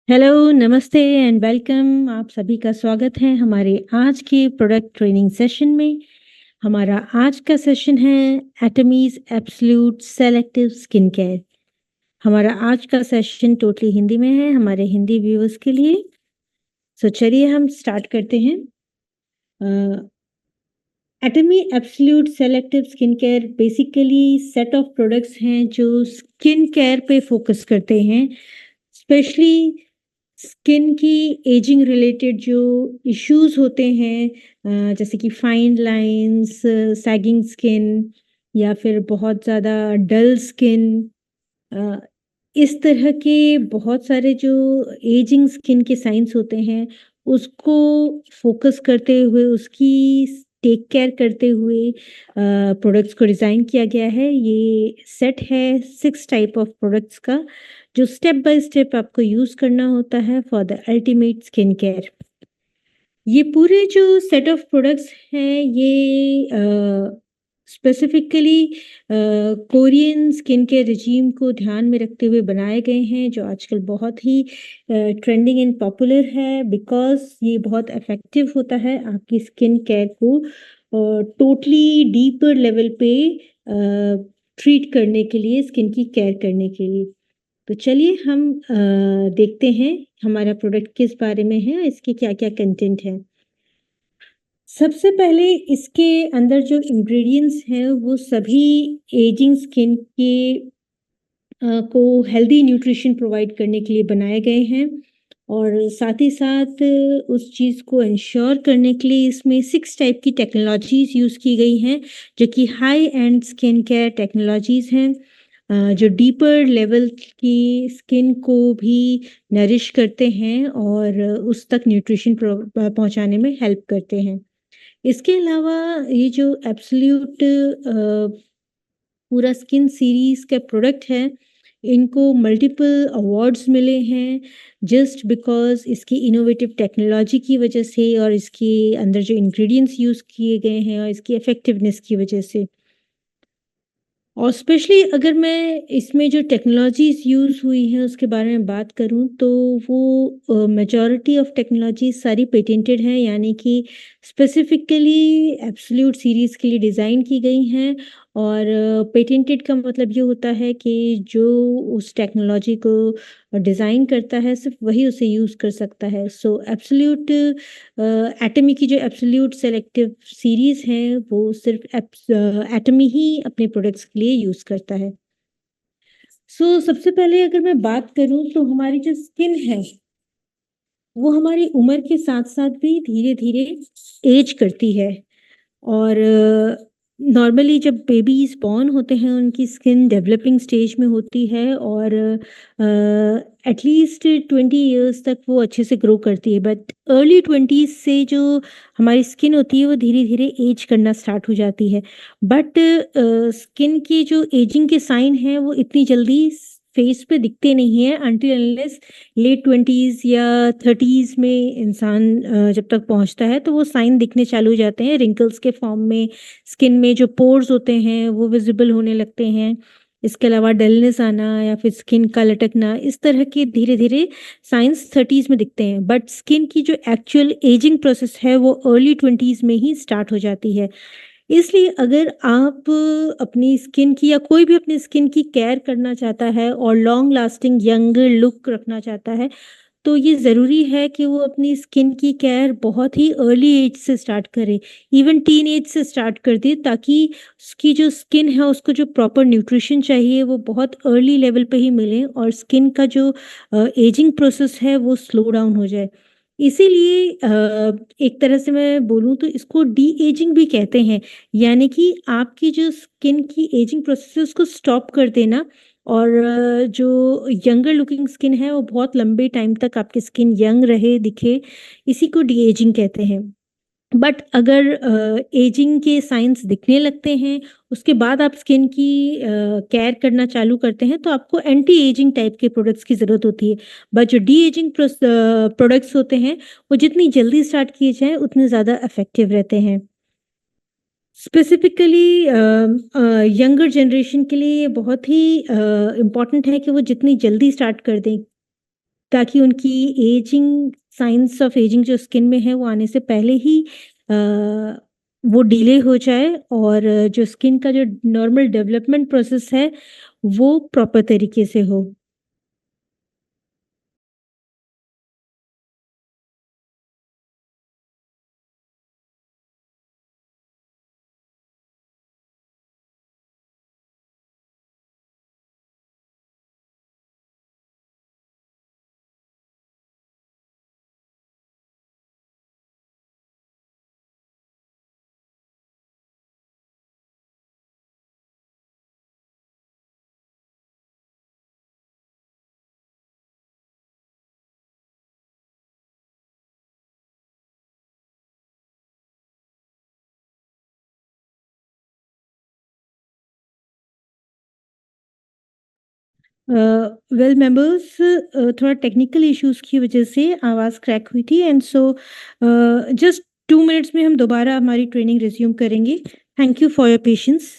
Hello, नमस्ते and welcome. आप सभी का स्वागत है हमारे आज के प्रोडक्ट ट्रेनिंग सेशन में। हमारा आज का सेशन है एटमीज एब्सोल्यूट सेलेक्टिव स्किन केयर। हमारा आज का सेशन टोटली हिंदी में है हमारे हिंदी व्यूअर्स के लिए। चलिए हम स्टार्ट करते हैं। Atomy absolute selective skin care basically set of products हैं जो स्किन केयर पे फोकस करते हैं, स्पेशली स्किन की एजिंग रिलेटेड जो इश्यूज होते हैं, जैसे कि फाइन लाइंस, सैगिंग स्किन या फिर बहुत ज़्यादा डल स्किन। इस तरह के बहुत सारे जो एजिंग स्किन के साइंस होते हैं उसको फोकस करते हुए, उसकी टेक केयर करते हुए प्रोडक्ट्स को डिज़ाइन किया गया है। ये सेट है 6 टाइप ऑफ प्रोडक्ट्स का, जो स्टेप बाय स्टेप आपको यूज़ करना होता है for the ultimate skin care. ये पूरे जो सेट ऑफ प्रोडक्ट्स हैं ये specifically Korean skin care regime को ध्यान में रखते हुए बनाए गए हैं, जो आजकल बहुत ही ट्रेंडिंग एंड पॉपुलर है, बिकॉज ये बहुत इफेक्टिव होता है आपकी स्किन केयर को टोटली डीपर लेवल पे ट्रीट करने के लिए, स्किन की केयर करने के लिए। तो चलिए हम देखते हैं हमारा प्रोडक्ट किस बारे में है, इसके क्या क्या कंटेंट है। सबसे पहले इसके अंदर जो इंग्रेडिएंट्स हैं वो सभी एजिंग स्किन के को हेल्दी न्यूट्रिशन प्रोवाइड करने के लिए बनाए गए हैं, और साथ ही साथ उस चीज़ को इंश्योर करने के लिए इसमें 6 टाइप की टेक्नोलॉजीज़ यूज़ की गई हैं, जो कि high and skin care technologies हैं, जो डीपर लेवल की स्किन को भी नरिश करते हैं और उस तक न्यूट्रिशन पहुंचाने में हेल्प करते हैं। इसके अलावा ये जो एब्सोल्यूट पूरा स्किन सीरीज का प्रोडक्ट है, इनको मल्टीपल अवार्ड्स मिले हैं जस्ट बिकॉज इसकी इनोवेटिव टेक्नोलॉजी की वजह से, और इसके अंदर जो इंग्रेडिएंट्स यूज़ किए गए हैं और इसकी इफ़ेक्टिवनेस की वजह से। और स्पेशली अगर मैं इसमें जो टेक्नोलॉजीज़ यूज़ हुई हैं उसके बारे में बात करूँ, तो वो मेजॉरिटी ऑफ टेक्नोलॉजी सारी पेटेंटेड हैं, यानी कि स्पेसिफिकली एब्सोल्यूट सीरीज़ के लिए डिज़ाइन की गई हैं। और पेटेंटेड का मतलब ये होता है कि जो उस टेक्नोलॉजी को डिज़ाइन करता है सिर्फ वही उसे यूज़ कर सकता है। सो एब्सोल्यूट एटमी की जो एब्सोल्यूट सेलेक्टिव सीरीज़ हैं वो सिर्फ एटमी ही अपने प्रोडक्ट्स के लिए यूज़ करता है। सबसे पहले अगर मैं बात करूँ तो हमारी जो स्किन है वो हमारी उम्र के साथ-साथ भी धीरे-धीरे एज करती है। और नॉर्मली जब बेबीज़ बॉर्न होते हैं उनकी स्किन डेवलपिंग स्टेज में होती है, और एटलीस्ट 20 इयर्स तक वो अच्छे से ग्रो करती है, बट अर्ली 20s से जो हमारी स्किन होती है वो धीरे-धीरे एज करना स्टार्ट हो जाती है। बट स्किन की जो एजिंग के साइन हैं वो इतनी जल्दी फेस पे दिखते नहीं हैं अनटिल अनलेस लेट 20s या 30s में इंसान जब तक पहुंचता है तो वो साइन दिखने चालू हो जाते हैं रिंकल्स के फॉर्म में। स्किन में जो पोर्स होते हैं वो विजिबल होने लगते हैं। इसके अलावा डलनेस आना या फिर स्किन का लटकना, इस तरह के धीरे धीरे साइंस 30s में दिखते हैं, बट स्किन की जो एक्चुअल एजिंग प्रोसेस है वो अर्ली 20s में ही स्टार्ट हो जाती है। इसलिए अगर आप अपनी स्किन की या कोई भी अपनी स्किन की केयर करना चाहता है और लॉन्ग लास्टिंग यंग लुक रखना चाहता है, तो ये ज़रूरी है कि वो अपनी स्किन की केयर बहुत ही अर्ली एज से स्टार्ट करे, इवन टीन एज से स्टार्ट कर दे, ताकि उसकी जो स्किन है उसको जो प्रॉपर न्यूट्रिशन चाहिए वो बहुत अर्ली लेवल पे ही मिले, और स्किन का जो एजिंग प्रोसेस है वो स्लो डाउन हो जाए। इसीलिए एक तरह से मैं बोलूँ तो इसको डी एजिंग भी कहते हैं, यानी कि आपकी जो स्किन की एजिंग प्रोसेस है उसको स्टॉप कर देना, और जो यंगर लुकिंग स्किन है वो बहुत लंबे टाइम तक आपकी स्किन यंग रहे, दिखे, इसी को डी एजिंग कहते हैं। बट अगर एजिंग के साइंस दिखने लगते हैं, उसके बाद आप स्किन की केयर करना चालू करते हैं, तो आपको एंटी एजिंग टाइप के प्रोडक्ट्स की ज़रूरत होती है। बट जो डी एजिंग प्रोडक्ट्स होते हैं वो जितनी जल्दी स्टार्ट किए जाएँ उतने ज़्यादा इफ़ेक्टिव रहते हैं। स्पेसिफिकली यंगर जनरेशन के लिए ये बहुत ही इम्पॉर्टेंट है कि वो जितनी जल्दी स्टार्ट कर दें, ताकि उनकी एजिंग साइंस ऑफ एजिंग जो स्किन में है वो आने से पहले ही अ, वो डिले हो जाए और जो स्किन का जो नॉर्मल डेवलपमेंट प्रोसेस है वो प्रॉपर तरीके से हो। वेल मेंबर्स, थोड़ा टेक्निकल इश्यूज की वजह से आवाज़ क्रैक हुई थी एंड सो जस्ट 2 मिनट्स में हम दोबारा हमारी ट्रेनिंग रिज्यूम करेंगे। Thank you for your patience.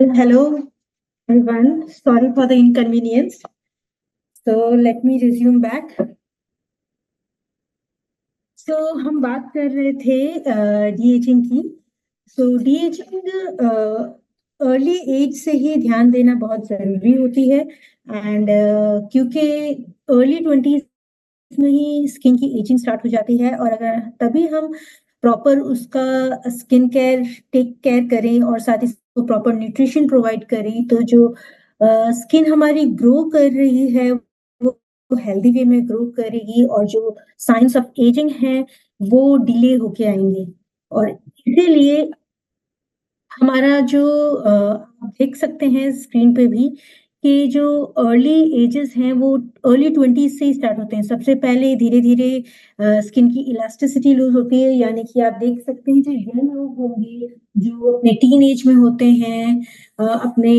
Hello, everyone. Sorry for the inconvenience. So let me resume back. So हम बात कर रहे थे डी-एजिंग की। सो डी-एजिंग अर्ली एज से ही ध्यान देना बहुत ज़रूरी होती है एंड क्योंकि अर्ली 20s में ही स्किन की एजिंग स्टार्ट हो जाती है और अगर तभी हम प्रॉपर उसका स्किन केयर टेक केयर करें और साथ ही उसको प्रॉपर न्यूट्रिशन प्रोवाइड करें, तो जो स्किन हमारी ग्रो कर रही है, वो हेल्दी वे में ग्रो करेगी और जो साइंस ऑफ एजिंग है, वो डिले होके आएँगे और इसीलिए हमारा जो आप देख सकते हैं स्क्रीन पे भी के जो अर्ली एजेस हैं वो अर्ली 20s से ही स्टार्ट होते हैं। सबसे पहले धीरे-धीरे स्किन की इलास्टिसिटी लूज़ होती है, यानी कि आप देख सकते हैं जो यंग लोग होंगे, जो अपने टीन एज में होते हैं, अपने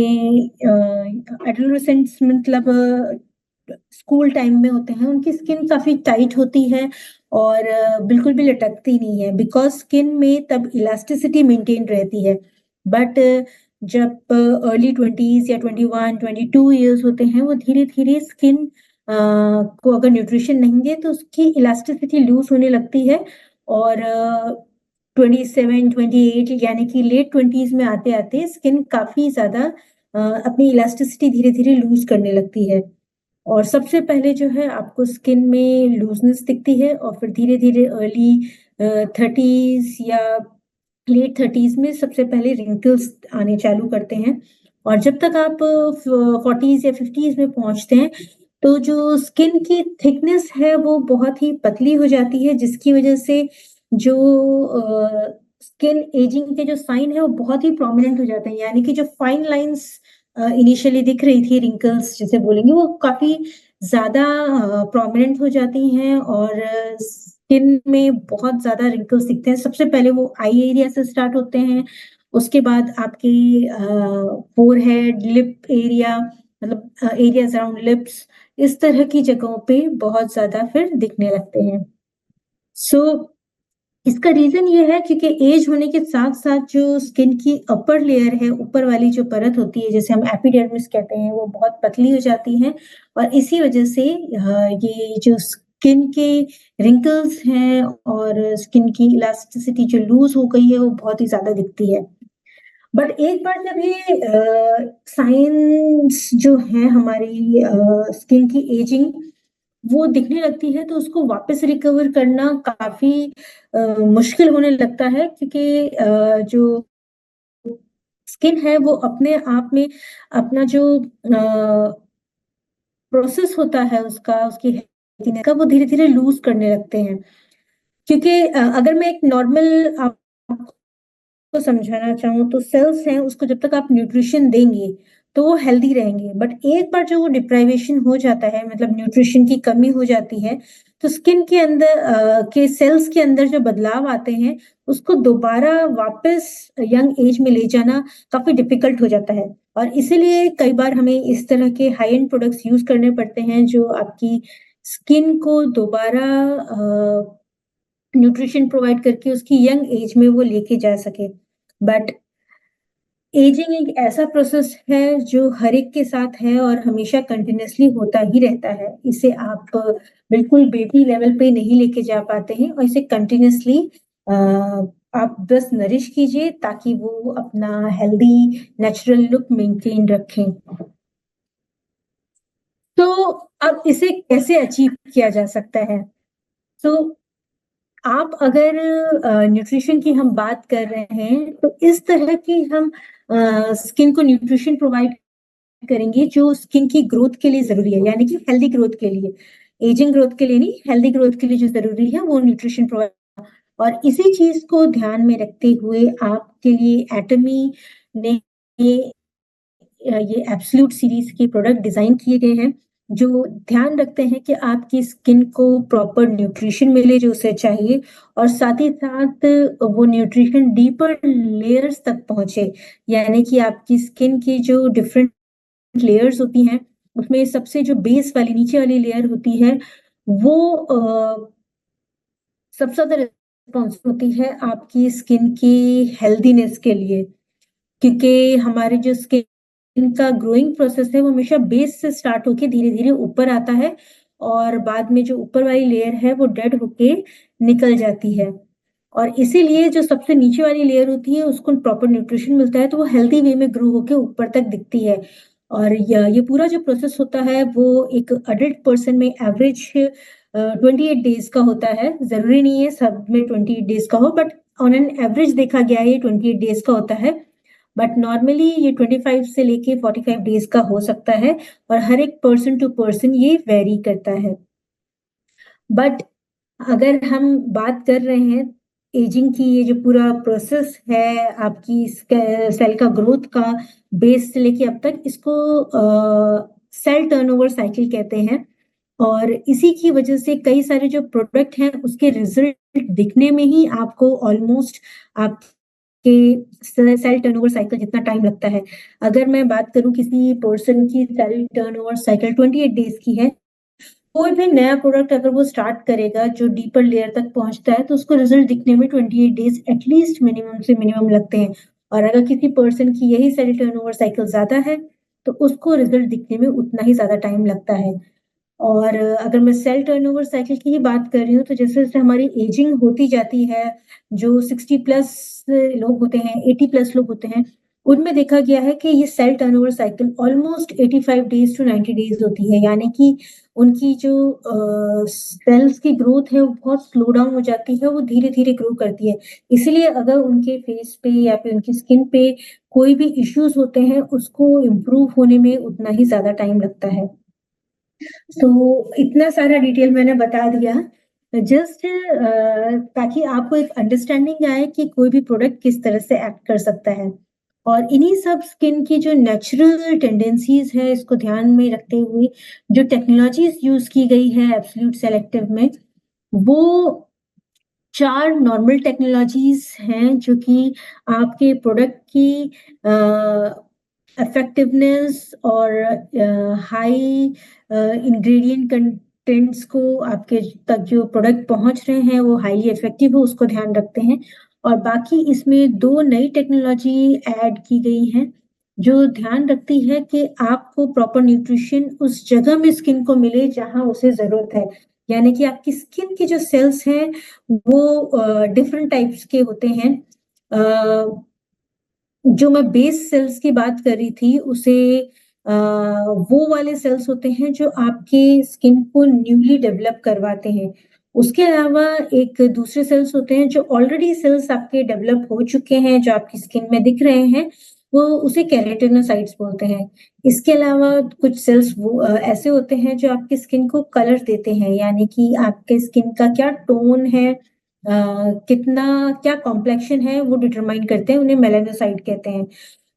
एडोलेसेंस मतलब स्कूल टाइम में होते हैं, उनकी स्किन काफ़ी टाइट होती है और बिल्कुल भी लटकती नहीं है बिकॉज़ स्किन में तब इलास्टिसिटी मेंटेन रहती है। बट जब अर्ली 20s या 21, 22 इयर्स होते हैं, वो धीरे-धीरे स्किन को अगर न्यूट्रिशन नहीं दे तो उसकी इलास्टिसिटी लूज़ होने लगती है और 27, 28 यानी कि लेट 20s में आते-आते स्किन काफ़ी ज़्यादा अपनी इलास्टिसिटी धीरे-धीरे लूज़ करने लगती है। और सबसे पहले जो है आपको स्किन में लूज़नेस दिखती है और फिर धीरे-धीरे अर्ली 30s या लेट 30s में सबसे पहले रिंकल्स आने चालू करते हैं और जब तक आप 40s या 50s में पहुँचते हैं, तो जो स्किन की थिकनेस है वो बहुत ही पतली हो जाती है जिसकी वज़ह से जो स्किन एजिंग के जो साइन है वो बहुत ही प्रोमिनेंट हो जाते हैं। यानी कि जो फाइन लाइन्स इनिशियली दिख रही थी रिंकल्स जिसे बोलेंगे वो काफ़ी ज़्यादा प्रोमिनेंट हो जाती हैं और स्किन में बहुत ज़्यादा रिंकल्स दिखते हैं। सबसे पहले वो आई एरिया से स्टार्ट होते हैं, उसके बाद आपकी फोरहेड, लिप एरिया मतलब एरियाज़ अराउंड लिप्स इस तरह की जगहों पे बहुत ज़्यादा फिर दिखने लगते हैं। सो इसका रीज़न ये है क्योंकि एज होने के साथ-साथ जो स्किन की अपर लेयर है, ऊपर वाली जो परत होती है, जिसे हम एपिडर्मिस कहते हैं, वो बहुत पतली हो जाती है और इसी वजह से ये जो स्किन के रिंकल्स हैं और स्किन की इलास्टिसिटी जो लूज़ हो गई है, वो बहुत ही ज़्यादा दिखती है। बट एक बार जब ये साइन्स जो हैं हमारी स्किन की एजिंग वो दिखने लगती है तो उसको वापस रिकवर करना काफ़ी मुश्किल होने लगता है क्योंकि जो स्किन है वो अपने आप में अपना जो प्रोसेस होता है उसका उसकी हेल्थीनेस का वो धीरे-धीरे लूज़ करने लगते हैं। क्योंकि अगर मैं एक नॉर्मल आपको समझाना चाहूँ तो सेल्स हैं उसको जब तक आप न्यूट्रिशन देंगे, तो वो हेल्दी रहेंगे। बट एक बार जो वो डिप्राइवेशन हो जाता है मतलब न्यूट्रिशन की कमी हो जाती है, तो स्किन के अंदर के सेल्स के अंदर जो बदलाव आते हैं, उसको दोबारा वापस यंग एज में ले जाना काफ़ी डिफ़िकल्ट हो जाता है। और इसीलिए कई बार हमें इस तरह के हाई एंड प्रोडक्ट्स यूज़ करने पड़ते हैं जो आपकी स्किन को दोबारा न्यूट्रिशन प्रोवाइड करके उसकी यंग एज में वो लेके जा सके। बट एजिंग एक ऐसा प्रोसेस है जो हर एक के साथ है और हमेशा कंटिन्यूअसली होता ही रहता है। इसे आप बिल्कुल बेबी लेवल पे नहीं लेके जा पाते हैं और इसे कंटिन्यूअसली आप बस नरिश कीजिए ताकि वो अपना हेल्दी नेचुरल लुक मेंटेन रखें। तो अब इसे कैसे अचीव किया जा सकता है? तो आप अगर न्यूट्रिशन की हम बात कर रहे हैं, तो इस तरह की हम स्किन को न्यूट्रिशन प्रोवाइड करेंगे जो स्किन की ग्रोथ के लिए ज़रूरी है, यानी कि हेल्दी ग्रोथ के लिए। एजिंग ग्रोथ के लिए नहीं, हेल्दी ग्रोथ के लिए जो ज़रूरी है वो न्यूट्रिशन प्रोवाइड और इसी चीज़ को ध्यान में रखते हुए आपके लिए एटमी ने ये एब्सोल्यूट सीरीज़ के प्रोडक्ट डिज़ाइन किए गए हैं, जो ध्यान रखते हैं कि आपकी स्किन को प्रॉपर न्यूट्रिशन मिले जो उसे चाहिए और साथ ही साथ वो न्यूट्रिशन डीपर लेयर्स तक पहुँचे। यानी कि आपकी स्किन की जो डिफरेंट लेयर्स होती हैं, उसमें सबसे जो बेस वाली नीचे वाली लेयर होती है, वो सबसे ज़्यादा रिस्पॉन्सिबल होती है आपकी स्किन की हेल्दीनेस के लिए। क्योंकि हमारे जो स्किन का ग्रोइंग प्रोसेस है वो हमेशा बेस से स्टार्ट होके धीरे-धीरे ऊपर आता है और बाद में जो ऊपर वाली लेयर है वो डेड होके निकल जाती है। और इसीलिए जो सबसे नीचे वाली लेयर होती है उसको प्रॉपर न्यूट्रिशन मिलता है तो वो हेल्दी वे में ग्रो होके ऊपर तक दिखती है। और ये पूरा जो प्रोसेस होता है वो एक अडल्ट पर्सन में एवरेज 28 डेज़ का होता है। ज़रूरी नहीं है सब में 28 डेज़ का हो बट ऑन एन एवरेज देखा गया है ये 28 डेज़ का होता है। बट नॉर्मली ये 25 से लेके 45 डेज़ का हो सकता है और हर एक पर्सन टू पर्सन ये वेरी करता है। बट अगर हम बात कर रहे हैं एजिंग की ये जो पूरा प्रोसेस है आपकी सेल का ग्रोथ का बेस से लेके अब तक इसको सेल टर्नओवर साइकिल कहते हैं। और इसी की वजह से कई सारे जो प्रोडक्ट हैं उसके रिजल्ट दिखने में ही आपको ऑलमोस्ट आपके सेल टर्नओवर साइकिल जितना टाइम लगता है। अगर मैं बात करूं किसी पर्सन की सेल टर्नओवर साइकिल 28 डेज की है, कोई भी नया प्रोडक्ट अगर वो स्टार्ट करेगा जो डीपर लेयर तक पहुंचता है तो उसको रिजल्ट दिखने में 28 डेज एटलीस्ट मिनिमम से मिनिमम लगते हैं। और अगर किसी पर्सन की यही सेल टर्नओवर साइकिल ज्यादा है तो उसको रिजल्ट दिखने में उतना ही ज्यादा टाइम लगता है। और अगर मैं सेल टर्नओवर साइकिल की ही बात कर रही हूँ तो जैसे जैसे हमारी एजिंग होती जाती है, जो 60 प्लस लोग होते हैं, 80 प्लस लोग होते हैं, उनमें देखा गया है कि ये sale turnover cycle almost 85 days to 90 days होती है। यानी कि उनकी जो सेल्स की ग्रोथ है वो बहुत स्लो डाउन हो जाती है, वो धीरे धीरे ग्रो करती है। इसलिए अगर उनके फेस पे या फिर उनकी स्किन पे कोई भी इश्यूज होते हैं उसको इम्प्रूव होने में उतना ही ज्यादा टाइम लगता है। तो इतना सारा डिटेल मैंने बता दिया जस्ट ताकि आपको एक अंडरस्टैंडिंग आए कि कोई भी प्रोडक्ट किस तरह से एक्ट कर सकता है। और इन्हीं सब स्किन की जो नेचुरल टेंडेंसीज है इसको ध्यान में रखते हुए जो टेक्नोलॉजीज यूज की गई है एब्सोल्यूट सेलेक्टिव में, वो 4 नॉर्मल टेक्नोलॉजीज हैं जो कि आपके प्रोडक्ट की इफेक्टिवनेस और हाई इंग्रेडिएंट कंटेंट्स को आपके तक जो प्रोडक्ट पहुंच रहे हैं वो हाईली इफेक्टिव हो उसको ध्यान रखते हैं। और बाकी इसमें 2 नई टेक्नोलॉजी ऐड की गई हैं जो ध्यान रखती है कि आपको प्रॉपर न्यूट्रिशन उस जगह में स्किन को मिले जहां उसे जरूरत है। यानी कि आपकी स्किन की जो सेल्स हैं वो डिफरेंट टाइप्स के होते हैं। जो मैं बेस सेल्स की बात कर रही थी उसे वो वाले सेल्स होते हैं जो आपके स्किन को न्यूली डेवलप करवाते हैं। उसके अलावा एक दूसरे सेल्स होते हैं जो ऑलरेडी सेल्स आपके डेवलप हो चुके हैं जो आपकी स्किन में दिख रहे हैं, वो उसे केराटिनोसाइट्स बोलते हैं। इसके अलावा कुछ सेल्स वो ऐसे होते हैं जो आपकी स्किन को कलर देते हैं, यानी कि आपके स्किन का क्या टोन है, कितना क्या कॉम्प्लेक्शन है वो डिटरमाइन करते हैं, उन्हें मेलानोसाइट कहते हैं।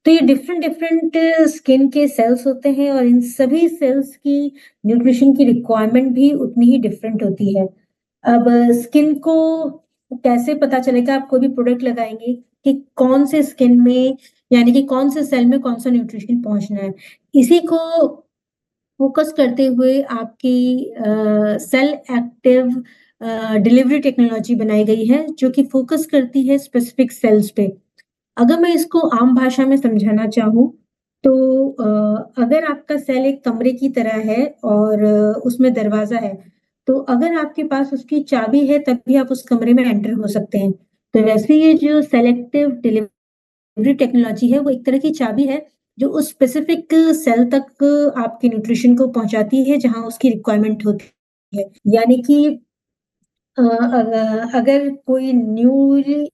तो ये डिफरेंट डिफरेंट स्किन के सेल्स होते हैं और इन सभी सेल्स की न्यूट्रिशन की रिक्वायरमेंट भी उतनी ही डिफरेंट होती है। अब स्किन को कैसे पता चलेगा, आप कोई भी प्रोडक्ट लगाएंगे कि कौन से स्किन में यानी कि कौन से सेल में कौन सा न्यूट्रिशन पहुंचना है, इसी को फोकस करते हुए आपकी सेल एक्टिव डिलीवरी टेक्नोलॉजी बनाई गई है जो कि फोकस करती है स्पेसिफिक सेल्स पे। अगर मैं इसको आम भाषा में समझाना चाहूँ तो अगर आपका सेल एक कमरे की तरह है और उसमें दरवाजा है, तो अगर आपके पास उसकी चाबी है तभी आप उस कमरे में एंटर हो सकते हैं। तो वैसे ये जो सेलेक्टिव डिलीवरी टेक्नोलॉजी है वो एक तरह की चाबी है जो उस स्पेसिफिक सेल तक आपके न्यूट्रिशन को पहुंचाती है जहां उसकी रिक्वायरमेंट होती है। यानी कि अगर कोई न्यूली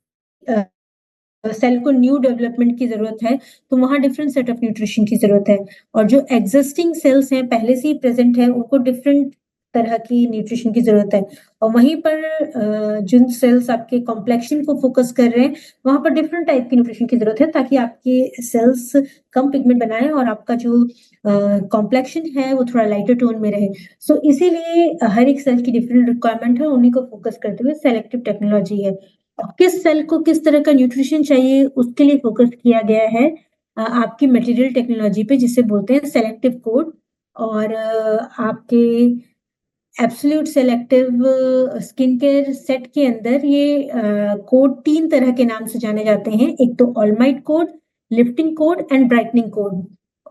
सेल को न्यू डेवलपमेंट की जरूरत है तो वहां डिफरेंट सेट ऑफ न्यूट्रिशन की जरूरत है। और जो एग्जिस्टिंग सेल्स हैं पहले से ही प्रेजेंट है उनको डिफरेंट तरह की न्यूट्रिशन की जरूरत है। और वहीं पर जिन सेल्स आपके कॉम्प्लेक्शन को फोकस कर रहे हैं वहां पर डिफरेंट टाइप की न्यूट्रिशन की जरूरत है ताकि आपके सेल्स कम पिगमेंट बनाए और आपका जो कॉम्प्लेक्शन है वो थोड़ा लाइटर टोन में रहे। सो इसीलिए हर एक सेल की डिफरेंट रिक्वायरमेंट है, उन्हीं को फोकस करते हुए सेलेक्टिव टेक्नोलॉजी है। किस सेल को किस तरह का न्यूट्रिशन चाहिए उसके लिए फोकस किया गया है आपकी मटेरियल टेक्नोलॉजी पे जिसे बोलते हैं सेलेक्टिव कोड। और आपके absolute selective skin care set के अंदर ये कोड 3 तरह के नाम से जाने जाते हैं। एक तो allmight code, lifting code and brightening code.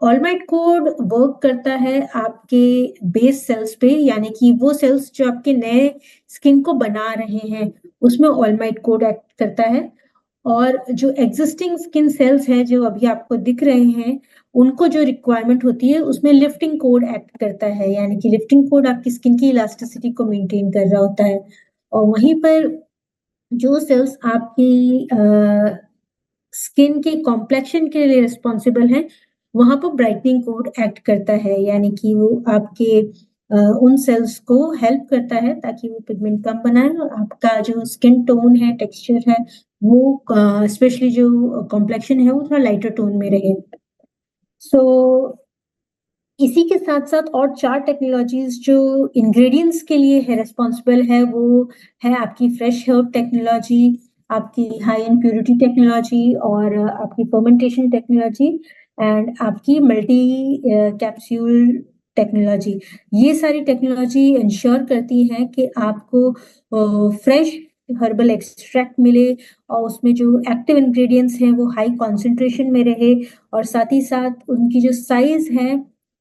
Allmight code work करता है आपके बेस सेल्स पे, यानी कि वो सेल्स जो आपके नए स्किन को बना रहे हैं उसमें ऑलमाइट कोड एक्ट करता है। और जो एग्जिस्टिंग स्किन सेल्स हैं जो अभी आपको दिख रहे हैं उनको जो रिक्वायरमेंट होती है उसमें लिफ्टिंग कोड एक्ट करता है, यानी कि लिफ्टिंग कोड आपकी स्किन की इलास्टिसिटी को मेंटेन कर रहा होता है। और वहीं पर जो सेल्स आपकी स्किन के कॉम्प्लेक्शन के लिए रिस्पॉन्सिबल है वहां पर ब्राइटनिंग कोड एक्ट करता है, यानी कि वो आपके उन सेल्स को हेल्प करता है ताकि वो पिगमेंट कम बनाए और आपका जो स्किन टोन है, टेक्सचर है, वो स्पेशली जो कॉम्प्लेक्शन है वो थोड़ा लाइटर टोन में रहे। सो इसी के साथ-साथ और 4 टेक्नोलॉजीज़ जो इंग्रीडिएंट्स के लिए है रिस्पॉन्सिबल है, वो है आपकी फ्रेश हर्ब टेक्नोलॉजी, आपकी हाई एंड प्यूरिटी टेक्नोलॉजी और आपकी फर्मेंटेशन टेक्नोलॉजी एंड आपकी मल्टी कैप्सूल टेक्नोलॉजी। ये सारी टेक्नोलॉजी इंश्योर करती है कि आपको फ्रेश हर्बल एक्सट्रैक्ट मिले और उसमें जो एक्टिव इंग्रीडिएंट्स हैं, वो हाई कॉन्संट्रेशन में रहे और साथ ही साथ उनकी जो साइज़ है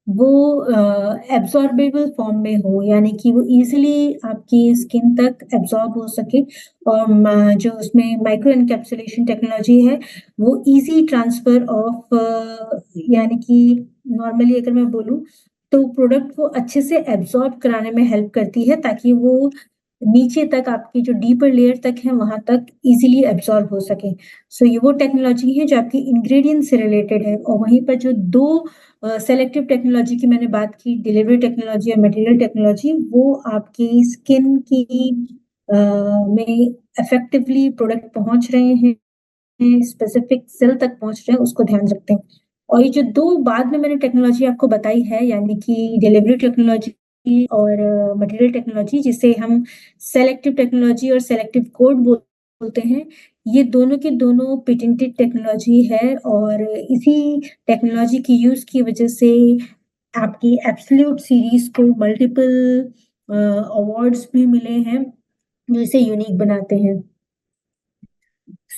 वो एब्ज़ॉर्बेबल फ़ॉर्म में हो, यानी कि वो ईज़िली आपकी स्किन तक एब्ज़ॉर्ब हो सके और म जो उसमें माइक्रो एनकैप्सुलेशन टेक्नोलॉजी है, वो ईज़ी ट्रांसफ़र ऑफ यानी कि नॉर्मली अगर मैं बोलूँ, तो प्रोडक्ट को अच्छे से एब्ज़ॉर्ब कराने में हेल्प करती है ताकि वो नीचे तक आपकी जो डीपर लेयर तक है, वहाँ तक ईज़िली एब्ज़ॉर्ब हो सके। सो ये वो टेक्नोलॉजी है जो आपकी इंग्रीडिएंट से रिलेटेड है और वहीं पर जो 2 सेलेक्टिव टेक्नोलॉजी की मैंने बात की, डिलीवरी टेक्नोलॉजी और मटेरियल टेक्नोलॉजी, वो आपकी स्किन की अ, में इफेक्टिवली प्रोडक्ट पहुँच रहे हैं, स्पेसिफिक सेल तक पहुँच रहे हैं, उसको ध्यान रखते हैं। और ये जो 2 बाद में मैंने टेक्नोलॉजी आपको बताई है, यानी कि डिलीवरी टेक्नोलॉजी और मटेरियल टेक्नोलॉजी, जिसे हम सेलेक्टिव टेक्नोलॉजी और सेलेक्टिव कोड बोलते हैं, ये दोनों के दोनों पेटेंटेड टेक्नोलॉजी है और इसी टेक्नोलॉजी की यूज़ की वजह से आपकी एब्सोल्यूट सीरीज़ को मल्टीपल अवार्ड्स भी मिले हैं, जो इसे यूनिक बनाते हैं।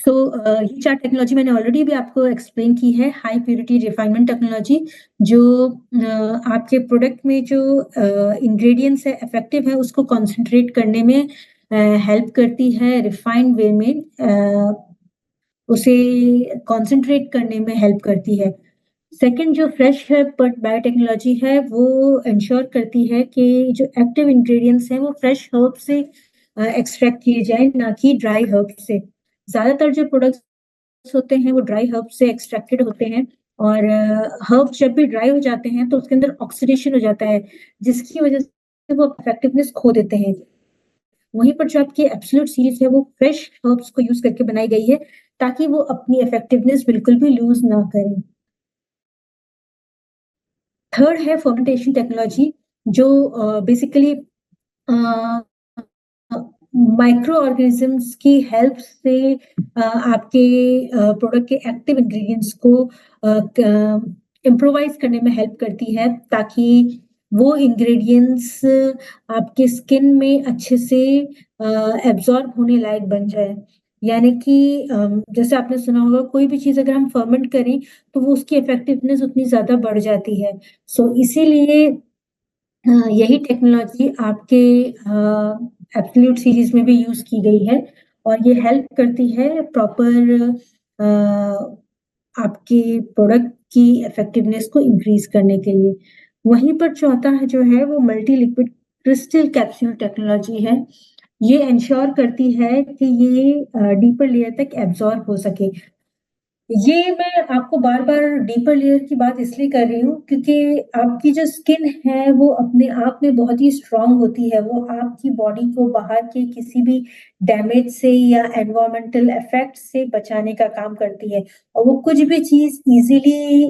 ये 4 टेक्नोलॉजी मैंने ऑलरेडी भी आपको एक्सप्लेन की है। हाई प्यूरिटी रिफाइनमेंट टेक्नोलॉजी जो आपके प्रोडक्ट में जो इंग्रीडिएंट्स है इफेक्टिव है उसको कंसंट्रेट करने में हेल्प करती है रिफाइंड वे में उसे कंसंट्रेट करने में हेल्प करती है। सेकंड जो फ्रेश है बट बायोटेक्नोलॉजी है वो इंश्योर करती है कि जो एक्टिव इंग्रेडिएंट्स हैं वो फ्रेश हर्ब से एक्सट्रैक्ट किए जाएँ ना कि ड्राई हर्ब से। ज़्यादातर जो प्रोडक्ट्स होते हैं वो ड्राई हर्ब से एक्सट्रैक्टेड होते हैं और हर्ब जब भी ड्राई हो जाते हैं तो उसके अंदर ऑक्सीडेशन हो जाता है जिसकी वजह से वो इफेक्टिवनेस खो देते हैं। वहीं पर जो आपकी एब्सोल्यूट सीरीज़ है वो फ्रेश हर्ब्स को यूज़ करके बनाई गई है ताकि वो अपनी इफेक्टिवनेस बिल्कुल भी लूज़ ना करें। थर्ड है फर्मेंटेशन टेक्नोलॉजी जो बेसिकली माइक्रो ऑर्गेनिजम्स की हेल्प से आपके प्रोडक्ट के एक्टिव इंग्रेडिएंट्स को इम्प्रोवाइज करने में हेल्प करती है ताकि वो इंग्रेडिएंट्स आपके स्किन में अच्छे से एब्जॉर्ब होने लायक बन जाए यानी कि जैसे आपने सुना होगा कोई भी चीज़ अगर हम फर्मेंट करें तो वो उसकी इफेक्टिवनेस उतनी ज़्यादा बढ़ जाती है सो इसीलिए यही टेक्नोलॉजी आपके एब्सोल्यूट सीरीज़ में भी यूज़ की गई है और ये हेल्प करती है प्रॉपर आपके प्रोडक्ट की इफेक्टिवनेस को इंक्रीज़ करने के लिए। वहीं पर चौथा है जो है वो multi liquid crystal capsule technology है। ये एन्श्योर करती है कि ये डीपर लेयर तक एब्ज़ॉर्ब हो सके। ये मैं आपको बार-बार डीपर लेयर की बात इसलिए कर रही हूँ क्योंकि आपकी जो स्किन है वो अपने आप में बहुत ही स्ट्रॉन्ग होती है। वो आपकी बॉडी को बाहर के किसी भी डैमेज से या एनवायरमेंटल इफ़ेक्ट से बचाने का काम करती है और वो कुछ भी चीज़ ईज़िली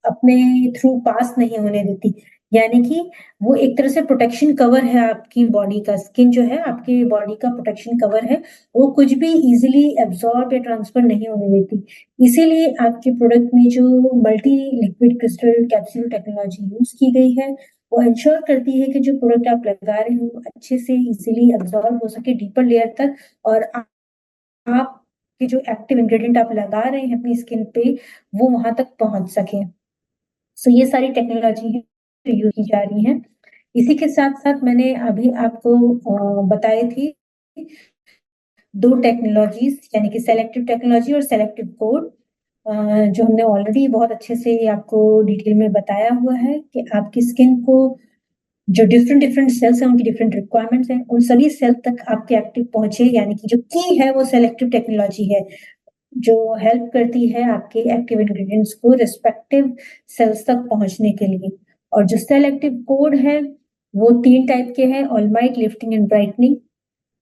अपने थ्रू पास नहीं होने देती। यानी कि वो एक तरह से प्रोटेक्शन कवर है आपकी बॉडी का। स्किन जो है आपकी बॉडी का प्रोटेक्शन कवर है। वो कुछ भी ईज़िली एब्ज़ॉर्ब या ट्रांसफ़र नहीं होने देती। इसीलिए आपके प्रोडक्ट में जो multi liquid crystal capsule technology use की गई है, वो एन्श्योर करती है कि जो प्रोडक्ट आप लगा रहे हो, वो अच्छे से ईज़िली एब्ज़ॉर्ब हो सके डीपर लेयर तक और आपके जो एक्टिव इंग्रीडिएंट आप लगा रहे हैं अपनी स्किन पे, वो वहाँ तक पहुँच सके। सो ये सारी टेक्नोलॉजी है जो यूज़ की जा रही हैं। इसी के साथ-साथ मैंने अभी आपको बताई थी 2 टेक्नोलॉजीज़ यानी कि सेलेक्टिव टेक्नोलॉजी और सेलेक्टिव कोड जो हमने ऑलरेडी बहुत अच्छे से आपको डिटेल में बताया हुआ है कि आपकी स्किन को जो डिफरेंट-डिफरेंट सेल्स हैं, उनकी डिफरेंट रिक्वायरमेंट्स हैं, उन सभी सेल तक आपके एक्टिव पहुँचे यानी कि जो की है वो सेलेक्टिव टेक्नोलॉजी है, जो हेल्प करती है आपके एक्टिव इंग्रीडिएंट्स को रिस्पेक्टिव सेल्स तक पहुँचने के लिए। और जो सेलेक्टिव कोड है वो 3 टाइप के हैं, All Might, lifting and brightening.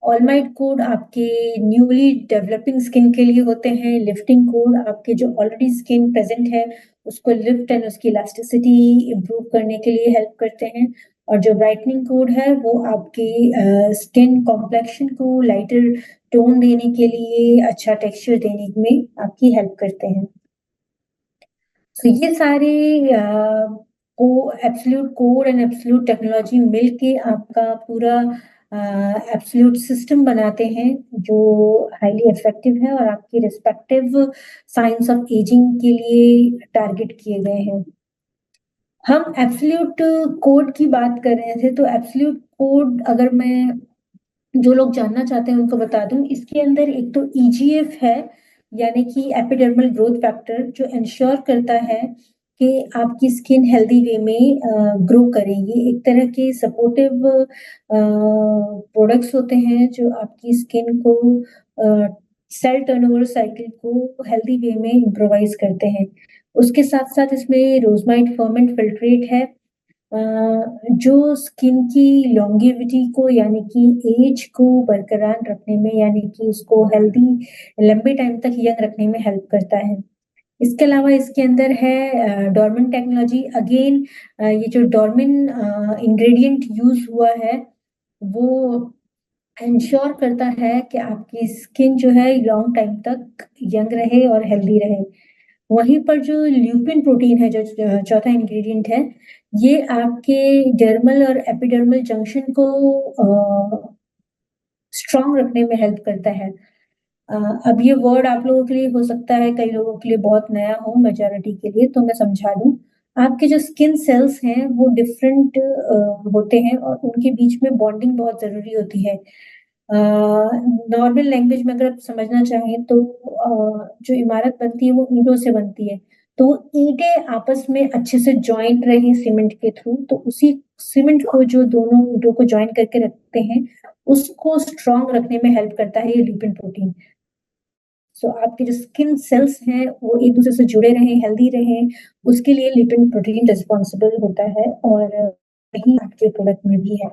All Might code आपके न्यूली डेवलपिंग स्किन के लिए होते हैं। लिफ्टिंग कोड आपके जो ऑलरेडी स्किन प्रेजेंट है उसको लिफ्ट एंड उसकी इलास्टिसिटी इंप्रूव करने के लिए हेल्प करते हैं। और जो ब्राइटनिंग कोड है वो आपके स्किन कॉम्प्लेक्शन को लाइटर टोन देने के लिए, अच्छा टेक्सचर देने में आपकी हेल्प करते हैं। तो ये सारे को absolute code and absolute technology मिलके आपका पूरा एब्सोल्यूट सिस्टम बनाते हैं जो हाईली इफेक्टिव है और आपकी रिस्पेक्टिव साइंस ऑफ एजिंग के लिए टारगेट किए गए हैं। हम एब्सोल्यूट कोड की बात कर रहे थे, तो एब्सोल्यूट कोड अगर मैं जो लोग जानना चाहते हैं उनको बता दूं, इसके अंदर एक तो ईजीएफ है, यानी कि एपिडर्मल ग्रोथ फैक्टर, जो इंश्योर करता है कि आपकी स्किन हेल्दी वे में ग्रो करेगी। एक तरह के सपोर्टिव प्रोडक्ट्स होते हैं जो आपकी स्किन को सेल टर्नओवर साइकिल को हेल्दी वे में इम्प्रोवाइज करते हैं। उसके साथ साथ इसमें रोजमाइड फर्मेंट फिल्ट्रेट है, जो स्किन की लॉन्गेविटी को यानी कि एज को बरकरार रखने में, यानी कि उसको हेल्दी लंबे टाइम तक यंग रखने में हेल्प करता है। इसके अलावा इसके अंदर है डॉर्मिन टेक्नोलॉजी। अगेन ये जो डॉर्मिन इंग्रेडिएंट यूज हुआ है वो इंश्योर करता है कि आपकी स्किन जो है लॉन्ग टाइम तक यंग रहे और हेल्दी रहे। वहीं पर जो ल्यूपिन प्रोटीन है, जो चौथा इंग्रेडिएंट है, ये आपके डर्मल और एपिडर्मल जंक्शन को स्ट्रांग रखने में हेल्प करता है। अब ये वर्ड आप लोगों के लिए हो सकता है कई लोगों के लिए बहुत नया हो, मेजॉरिटी के लिए तो मैं समझा दूं। आपके जो स्किन सेल्स हैं वो डिफरेंट होते हैं और उनके बीच में बॉन्डिंग बहुत जरूरी होती है। नॉर्मल लैंग्वेज में अगर आप समझना चाहें तो जो इमारत बनती है वो ईंटों से बनती है, तो वो ईंटें आपस में अच्छे से ज्वाइंट रहे सीमेंट के थ्रू, तो उसी सीमेंट को जो दोनों ईंटों को ज्वाइन करके रखते हैं उसको स्ट्रांग रखने में हेल्प करता है ये लिपिड प्रोटीन। सो आपके जो स्किन सेल्स हैं वो एक दूसरे से जुड़े रहें, हेल्दी रहें, उसके लिए लिपिड प्रोटीन रिस्पॉन्सिबल होता है और वही आपके प्रोडक्ट में भी है।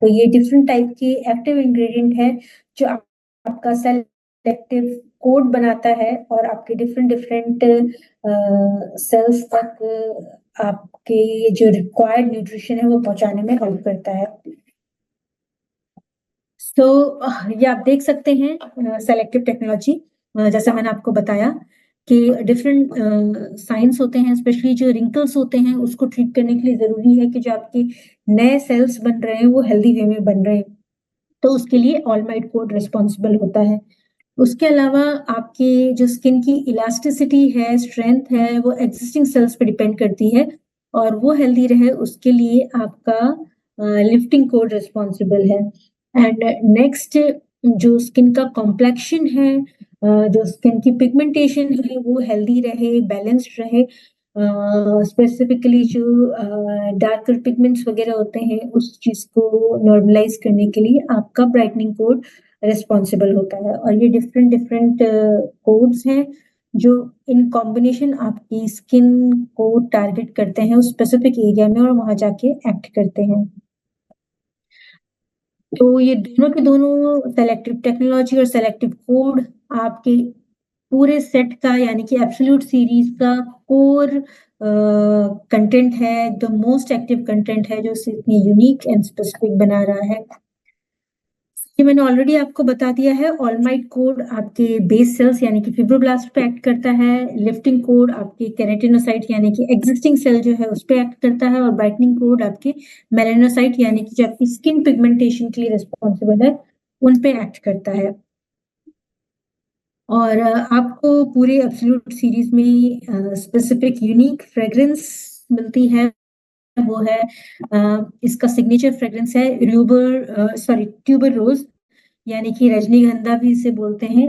तो ये डिफरेंट टाइप के एक्टिव इंग्रेडिएंट है जो आपका सेलेक्टिव कोड बनाता है और आपके डिफरेंट डिफरेंट सेल्स तक आपके जो रिक्वायर्ड न्यूट्रिशन है वो पहुंचाने में हेल्प करता है। तो ये आप देख सकते हैं सेलेक्टिव टेक्नोलॉजी, जैसा मैंने आपको बताया कि डिफरेंट साइंस होते हैं, स्पेशली जो रिंकल्स होते हैं उसको ट्रीट करने के लिए जरूरी है कि जो आपके नए सेल्स बन रहे हैं वो हेल्दी वे में बन रहे हैं, तो उसके लिए ऑलमाइट कोड रिस्पॉन्सिबल होता है। उसके अलावा आपके जो स्किन की इलास्टिसिटी है, स्ट्रेंथ है, वो एग्जिस्टिंग सेल्स पे डिपेंड करती है और वो हेल्दी रहे उसके लिए आपका लिफ्टिंग कोड रिस्पॉन्सिबल है। एंड नेक्स्ट, जो स्किन का कॉम्प्लेक्शन है, जो स्किन की पिगमेंटेशन है वो हेल्दी रहे, बैलेंस्ड रहे, स्पेसिफिकली जो डार्कर पिगमेंट्स वगैरह होते हैं उस चीज को नॉर्मलाइज करने के लिए आपका ब्राइटनिंग कोड रिस्पॉन्सिबल होता है। और ये डिफरेंट डिफरेंट कोड्स हैं जो इन कॉम्बिनेशन आपकी स्किन को टारगेट करते हैं उस स्पेसिफिक एरिया में और वहां जाके एक्ट करते हैं। तो ये दोनों के दोनों सेलेक्टिव टेक्नोलॉजी और सेलेक्टिव कोड आपके पूरे सेट का, यानी कि एब्सोल्यूट सीरीज का कोर कंटेंट है, द मोस्ट एक्टिव कंटेंट है जो इतनी यूनिक एंड स्पेसिफिक बना रहा है। ये मैंने ऑलरेडी आपको बता दिया है। ऑलमाइट कोड आपके बेस सेल्स यानी कि फिब्रोब्लास्ट पे एक्ट करता है। लिफ्टिंग कोड आपके केराटिनोसाइट यानी कि एग्जिस्टिंग सेल जो है उस पे एक्ट करता है और ब्राइटनिंग कोड आपके मेलानोसाइट यानी कि जो आपकी स्किन पिगमेंटेशन के लिए रिस्पॉन्सिबल है उन पे एक्ट करता है। और आपको पूरे एब्सोल्यूट सीरीज में स्पेसिफिक यूनिक फ्रेग्रेंस मिलती है, वो है इसका सिग्नेचर फ्रेग्रेंस है ट्यूबर रोज, यानी कि रजनीगंधा भी इसे बोलते हैं।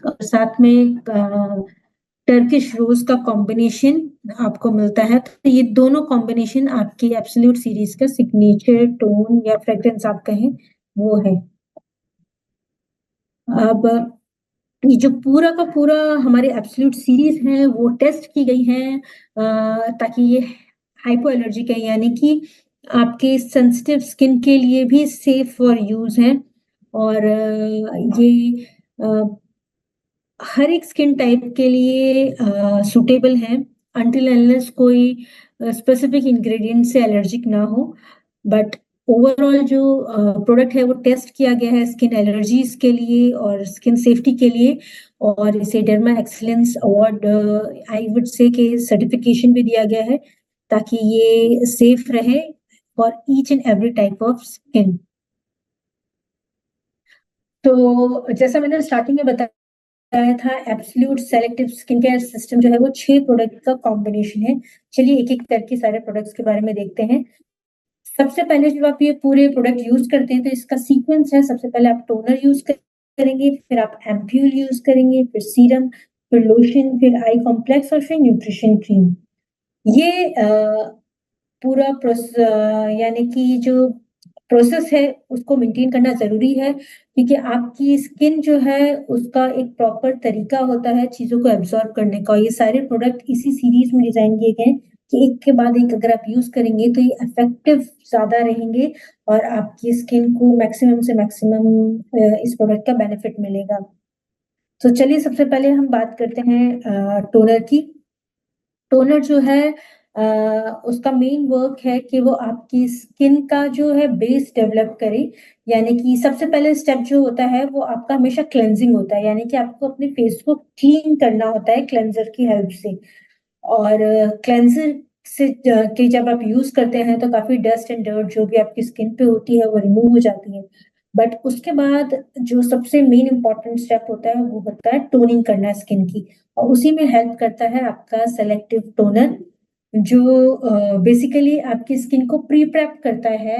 और साथ में टर्किश रोज का कॉम्बिनेशन आपको मिलता है। तो ये दोनों कॉम्बिनेशन आपकी एब्सोल्यूट सीरीज का सिग्नेचर टोन या फ्रेग्रेंस आप कहें वो है। अब ये जो पूरा का पूरा हमारे एब्सोल्यूट सीरीज है वो टेस्ट की गई है ताकि ये हाइपो एलर्जिक है, यानी कि आपके सेंसिटिव स्किन के लिए भी सेफ फॉर यूज़ है। और ये अ, हर एक स्किन टाइप के लिए सूटेबल है, अंटिल अनलेस कोई स्पेसिफिक इंग्रेडिएंट से एलर्जिक ना हो। बट ओवरऑल जो प्रोडक्ट है वो टेस्ट किया गया है स्किन एलर्जीज के लिए और स्किन सेफ्टी के लिए, और इसे derma excellence award I would say के सर्टिफिकेशन भी दिया गया है, ताकि ये सेफ रहे for each and every type of skin. तो जैसा मैंने स्टार्टिंग में बताया था, absolute selective skin care system जो है वो 6 प्रोडक्ट का कॉम्बिनेशन है। चलिए एक-एक करके सारे प्रोडक्ट्स के बारे में देखते हैं। सबसे पहले जब आप ये पूरे प्रोडक्ट यूज़ करते हैं तो इसका सीक्वेंस है, सबसे पहले आप टोनर यूज़ करेंगे, फिर आप एम्पूल यूज़ करेंगे, फिर सीरम, फिर लोशन, फिर आई कॉम्प्लेक्स और फिर न्यूट्रिशन क्रीम। ये पूरा यानी कि जो प्रोसेस है उसको मेंटेन करना ज़रूरी है, क्योंकि आपकी स्किन जो है उसका एक प्रॉपर तरीका होता है चीज़ों को एब्ज़ॉर्ब करने का। ये सारे प्रोडक्ट इसी सीरीज़ में डिज़ाइन किए गए हैं कि एक के बाद एक अगर आप यूज़ करेंगे तो ये इफ़ेक्टिव ज़्यादा रहेंगे और आपकी स्किन को मैक्सिमम से मैक्सिमम इस प्रोडक्ट का बेनिफिट मिलेगा। तो चलिए सबसे पहले हम बात करते हैं टोनर की। टोनर जो है उसका मेन वर्क है कि वो आपकी स्किन का जो है बेस डेवलप करे, यानी कि सबसे पहले स्टेप जो होता है वो आपका हमेशा क्लेंजिंग होता है, यानी कि आपको अपने फेस को क्लीन करना होता है क्लेंजर की हेल्प से। और क्लेंजर से के जब आप यूज करते हैं तो काफी डस्ट एंड डर्ट जो भी आपकी स्किन पे होती है वो रिमूव हो जाती है। बट उसके बाद जो सबसे मेन इंपॉर्टेंट स्टेप होता है वो होता है टोनिंग करना स्किन की, और उसी में हेल्प करता है आपका सेलेक्टिव टोनर, जो बेसिकली आपकी स्किन को प्री प्रेप करता है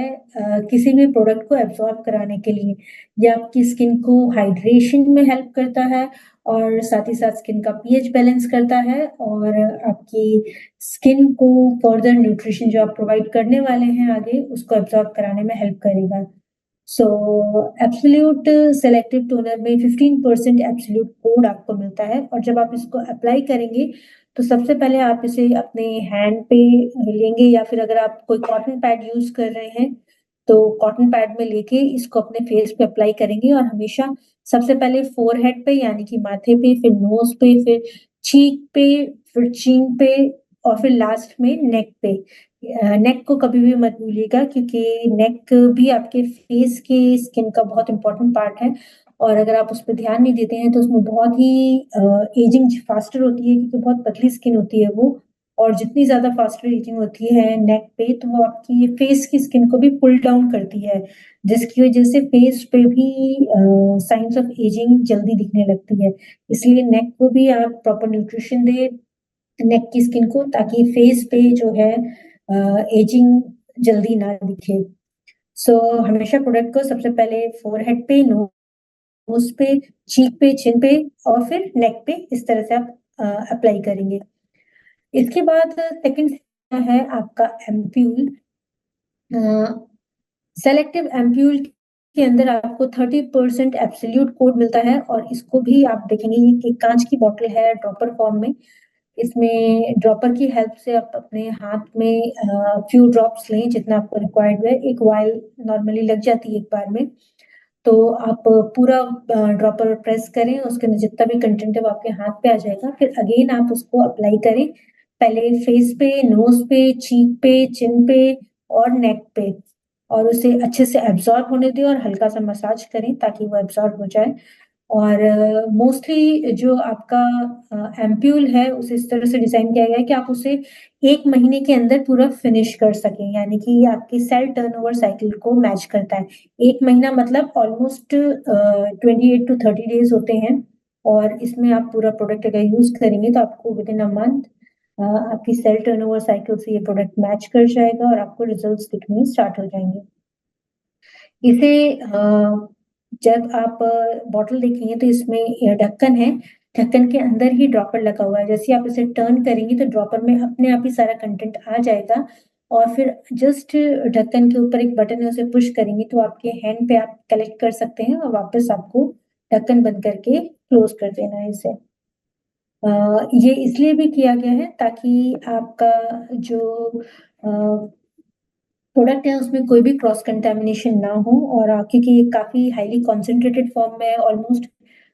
किसी भी प्रोडक्ट को एब्जॉर्ब कराने के लिए। ये आपकी स्किन को हाइड्रेशन में हेल्प करता है और साथ ही साथ स्किन का पीएच बैलेंस करता है, और आपकी स्किन को फर्दर न्यूट्रिशन जो आप प्रोवाइड करने वाले हैं आगे उसको एब्जॉर्ब कराने में हेल्प करेगा। सो एब्सोल्यूट सेलेक्टिव टोनर में 15% एब्सोल्यूट कोड आपको मिलता है, और जब आप इसको अप्लाई करेंगे तो सबसे पहले आप इसे अपने हैंड पे लेंगे, या फिर अगर आप कोई कॉटन पैड यूज कर रहे हैं तो कॉटन पैड में लेके इसको अपने फेस पे अप्लाई करेंगे, और हमेशा सबसे पहले फोरहेड पे यानी कि माथे पे, फिर नोज पे, फिर चीक पे, फिर चीन पे, और फिर लास्ट में नेक पे। नेक को कभी भी मत भूलिएगा, क्योंकि नेक भी आपके फेस की स्किन का बहुत इंपॉर्टेंट पार्ट है, और अगर आप उस पर ध्यान नहीं देते हैं तो उसमें बहुत ही एजिंग फास्टर होती है, क्योंकि बहुत पतली स्किन होती है वो, और जितनी ज्यादा फास्टर एजिंग होती है नेक पे तो वो आपकी फेस की स्किन को भी पुल डाउन करती है, जिसकी वजह से फेस पे भी साइंस ऑफ एजिंग जल्दी दिखने लगती है। इसलिए नेक को भी आप प्रॉपर न्यूट्रिशन दे नेक की स्किन को, ताकि फेस पे जो है एजिंग जल्दी ना दिखे। सो हमेशा प्रोडक्ट को सबसे पहले फोरहेड पे, नोज पे, चीक पे, चिन पे और फिर नेक पे इस तरह से आप अप्लाई करेंगे। इसके बाद सेकंड है आपका एम्प्यूल। सेलेक्टिव एम्प्यूल के अंदर आपको 30% एब्सोल्यूट कोड मिलता है, और इसको भी आप देखेंगे ये कि कांच की बॉटल है ड्रॉपर फॉर्म में। इसमें ड्रॉपर की हेल्प से आप अपने हाथ में फ्यू ड्रॉप्स लें जितना आपको रिक्वायर्ड है। एक वाइल नॉर्मली लग जाती है एक बार में, तो आप पूरा ड्रॉपर प्रेस करें, उसके अंदर जितना भी कंटेंट है वो आपके हाथ पे आ जाएगा। फिर अगेन आप उसको अप्लाई करें, पहले फेस पे, नोज पे, चीक पे, चिन पे और नेक पे, और उसे अच्छे से एब्जॉर्ब होने दें और हल्का सा मसाज करें ताकि वो एब्जॉर्ब हो जाए। और मोस्टली जो आपका एम्प्यूल है उसे इस तरह से डिजाइन किया गया है कि आप उसे 1 महीने के अंदर पूरा फिनिश कर सकें, यानी कि ये आपकी सेल टर्नओवर साइकिल को मैच करता है। 1 महीना मतलब ऑलमोस्ट 28 टू 30 डेज होते हैं, और इसमें आप पूरा प्रोडक्ट अगर यूज करेंगे तो आपको विद इन अ मंथ आपकी सेल टर्नओवर साइकिल से ये प्रोडक्ट मैच कर जाएगा और आपको रिजल्ट्स दिखने स्टार्ट हो जाएंगे। इसे जब आप बॉटल देखेंगे तो इसमें ढक्कन है, ढक्कन के अंदर ही ड्रॉपर लगा हुआ है। जैसे आप इसे टर्न करेंगे तो ड्रॉपर में अपने आप ही सारा कंटेंट आ जाएगा, और फिर जस्ट ढक्कन के ऊपर एक बटन है उसे पुश करेंगे तो आपके हैंड पे आप कलेक्ट कर सकते हैं, और वापस आपको ढक्कन बंद करके क्लोज कर देना है इसे। ये इसलिए भी किया गया है ताकि आपका जो प्रोडक्ट है उसमें कोई भी क्रॉस कंटेमिनेशन ना हो, और क्योंकि ये काफी हाईली कॉन्सेंट्रेटेड फॉर्म में है, ऑलमोस्ट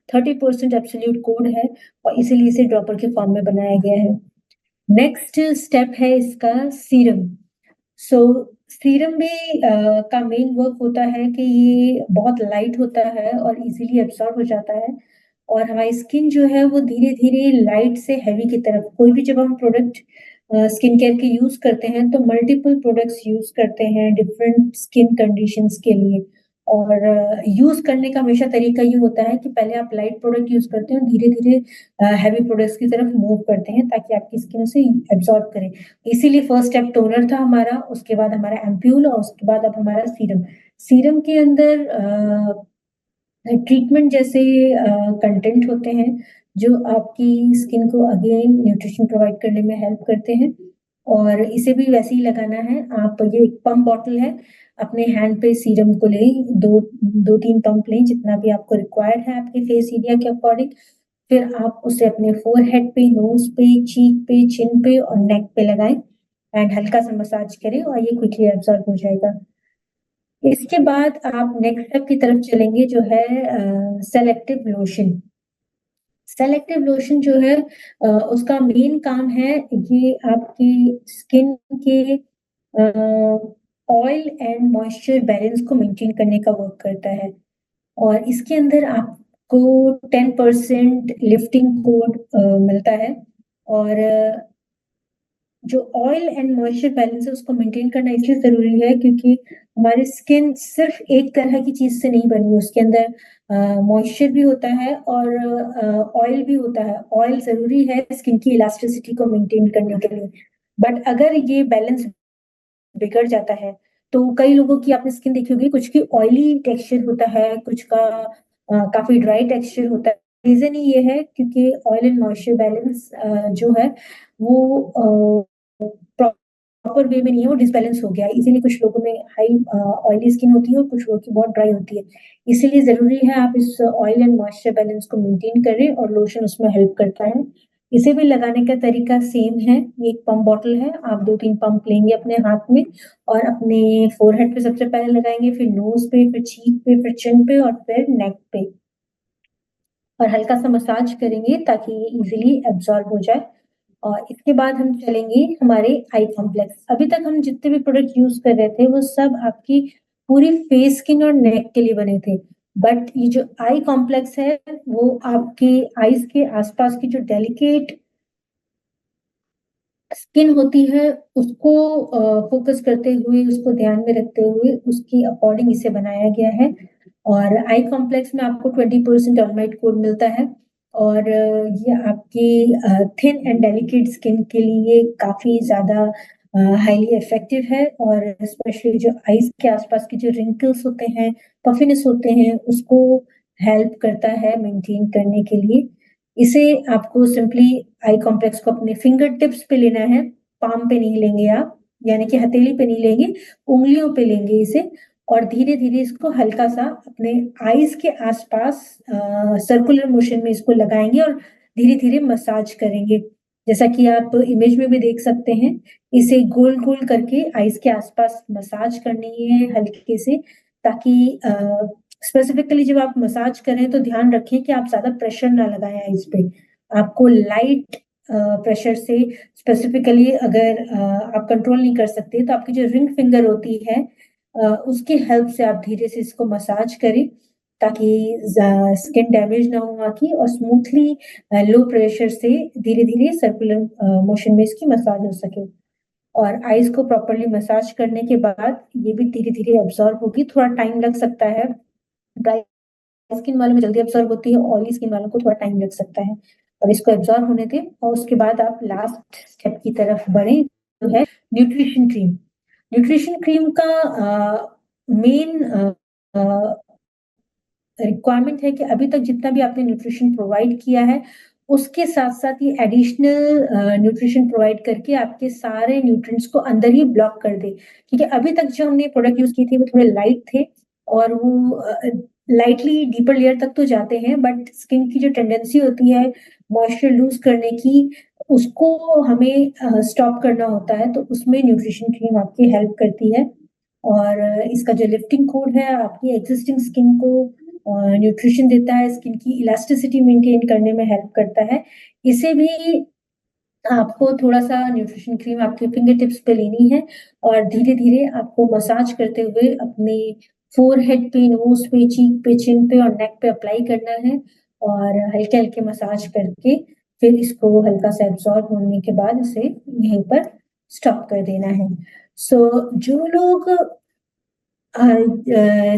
30% एब्सोल्यूट कोड है, और इसीलिए इसे ड्रॉपर के फॉर्म में बनाया गया है। नेक्स्ट स्टेप है इसका सीरम। सो सीरम में का मेन वर्क होता है कि ये बहुत लाइट होता है और इजीली एब्सॉर्ब हो जाता है, और हमारी स्किन जो है वो धीरे धीरे लाइट से हैवी की तरफ, कोई भी जब हम प्रोडक्ट स्किन केयर के यूज करते हैं तो मल्टीपल प्रोडक्ट्स यूज करते हैं डिफरेंट स्किन कंडीशंस के लिए। और यूज करने का हमेशा तरीका ये होता है कि पहले आप लाइट प्रोडक्ट यूज करते हैं और धीरे धीरे हैवी प्रोडक्ट्स की तरफ मूव करते हैं ताकि आपकी स्किन उसे एब्जॉर्ब करे। इसीलिए फर्स्ट स्टेप टोनर था हमारा, उसके बाद हमारा एम्प्यूल, और उसके बाद अब हमारा सीरम। सीरम के अंदर ट्रीटमेंट जैसे कंटेंट होते हैं जो आपकी स्किन को अगेन न्यूट्रिशन प्रोवाइड करने में हेल्प करते हैं, और इसे भी वैसे ही लगाना है। आप, ये एक पंप बॉटल है, अपने हैंड पे सीरम को लें, दो दो तीन पंप लें जितना भी आपको रिक्वायर्ड है आपके फेस एरिया के अकॉर्डिंग। फिर आप उसे अपने फोरहेड पे, नोज पे, चीक पे, चिन पे और नेक पे लगाएं, एंड हल्का सा मसाज करें और ये क्विकली एब्जॉर्ब हो जाएगा। इसके बाद आप नेक्स्ट स्टेप की तरफ चलेंगे जो है सेलेक्टिव लोशन। सेलेक्टिव लोशन जो है उसका मेन काम है, ये आपकी स्किन के ऑयल एंड मॉइस्चर बैलेंस को मेंटेन करने का वर्क करता है, और इसके अंदर आपको 10% लिफ्टिंग कोड मिलता है। और जो ऑयल एंड मॉइस्चर बैलेंस है उसको मेंटेन करना इसलिए जरूरी है क्योंकि हमारी स्किन सिर्फ एक तरह की चीज से नहीं बनी है, उसके अंदर मॉइस्चर भी होता है और ऑयल भी होता है। ऑयल जरूरी है स्किन की इलास्टिसिटी को मेंटेन करने के लिए, बट अगर ये बैलेंस बिगड़ जाता है तो कई लोगों की आपने स्किन देखी होगी, कुछ की ऑयली टेक्सचर होता है, कुछ का काफी ड्राई टेक्सचर होता है। रीजन ही ये है क्योंकि ऑयल एंड मॉइस्चर बैलेंस जो है वो प्रॉपर वे में नहीं है, वो डिसबैलेंस हो गया है। इसीलिए कुछ लोगों में हाई ऑयली स्किन होती है और कुछ लोगों की बहुत ड्राई होती है। इसीलिए जरूरी है आप इस ऑयल एंड मॉइस्चर बैलेंस को मेंटेन करें, और लोशन उसमें हेल्प करता है। इसे भी लगाने का तरीका सेम है, ये एक पंप बॉटल है, आप दो तीन पंप लेंगे अपने हाथ में और अपने फोरहेड पे सबसे पहले लगाएंगे, फिर नोज पे, फिर चीक पे, फिर चिन पे और फिर नेक पे, और हल्का सा मसाज करेंगे ताकि ये इजीली एब्जॉर्ब हो जाए। और इसके बाद हम चलेंगे हमारे आई कॉम्प्लेक्स। अभी तक हम जितने भी प्रोडक्ट यूज कर रहे थे वो सब आपकी पूरी फेस स्किन और नेक के लिए बने थे, बट ये जो आई कॉम्प्लेक्स है वो आपके आईज के आसपास की जो डेलिकेट स्किन होती है उसको फोकस करते हुए, उसको ध्यान में रखते हुए उसकी अकॉर्डिंग इसे बनाया गया है। और आई कॉम्प्लेक्स में आपको 20% ऑलमाइट कोड मिलता है, और ये आपकी थिन एंड डेलिकेट स्किन के लिए काफी ज्यादा हाईली इफेक्टिव है, और स्पेशली जो आईज के आसपास के जो रिंकल्स होते हैं, पफिनेस होते हैं, उसको हेल्प करता है मेंटेन करने के लिए। इसे आपको सिंपली आई कॉम्प्लेक्स को अपने फिंगर टिप्स पे लेना है, पाम पे नहीं लेंगे आप, यानी कि हथेली पे नहीं लेंगे, उंगलियों पे लेंगे इसे, और धीरे धीरे इसको हल्का सा अपने आईज के आसपास सर्कुलर मोशन में इसको लगाएंगे और धीरे धीरे मसाज करेंगे। जैसा कि आप इमेज में भी देख सकते हैं, इसे गोल गोल करके आईज के आसपास मसाज करनी है हल्के से, ताकि स्पेसिफिकली जब आप मसाज करें तो ध्यान रखें कि आप ज्यादा प्रेशर ना लगाएं आइस पे। आपको लाइट प्रेशर से, स्पेसिफिकली अगर आप कंट्रोल नहीं कर सकते तो आपकी जो रिंग फिंगर होती है उसकी हेल्प से आप धीरे से इसको मसाज करें ताकि स्किन डैमेज ना हो आकी, और स्मूथली लो प्रेशर से धीरे धीरे सर्कुलर मोशन में इसकी मसाज हो सके। और आइस को प्रॉपरली मसाज करने के बाद ये भी धीरे धीरे अब्सॉर्ब होगी, थोड़ा टाइम लग सकता है। ड्राई स्किन वालों में जल्दी अब्सॉर्ब होती है, ऑयली स्किन वालों को थोड़ा टाइम लग सकता है, और इसको अब्सॉर्ब होने दें। और उसके बाद आप लास्ट स्टेप की तरफ बढ़े, जो है न्यूट्रिशन क्रीम। न्यूट्रिशन क्रीम का मेन रिक्वायरमेंट है कि अभी तक जितना भी आपने न्यूट्रिशन प्रोवाइड किया है उसके साथ साथ ये एडिशनल न्यूट्रिशन प्रोवाइड करके आपके सारे न्यूट्रिएंट्स को अंदर ही ब्लॉक कर दे। क्योंकि अभी तक जो हमने प्रोडक्ट यूज किए थे वो थोड़े लाइट थे, और वो लाइटली डीपर लेयर तक तो जाते हैं, बट स्किन की जो टेंडेंसी होती है मॉइस्चर लूज करने की, उसको हमें स्टॉप करना होता है, तो उसमें न्यूट्रिशन क्रीम आपकी हेल्प करती है। और इसका जो लिफ्टिंग कोड है आपकी एग्जिस्टिंग स्किन को न्यूट्रिशन देता है, स्किन की इलास्टिसिटी मेंटेन करने में हेल्प करता है। इसे भी आपको थोड़ा-सा न्यूट्रिशन क्रीम आपके फिंगर टिप्स पे लेनी है और धीरे-धीरे आपको मसाज करते हुए अपने फोरहेड पे, नोज़ पे, चीक पे, चिन पे और नेक पे अप्लाई करना है और हल्के-हल्के मसाज करके फिर इसको हल्का सा एब्ज़ॉर्ब होने के बाद इसे यहीं पर स्टॉप कर देना है। सो जो लोग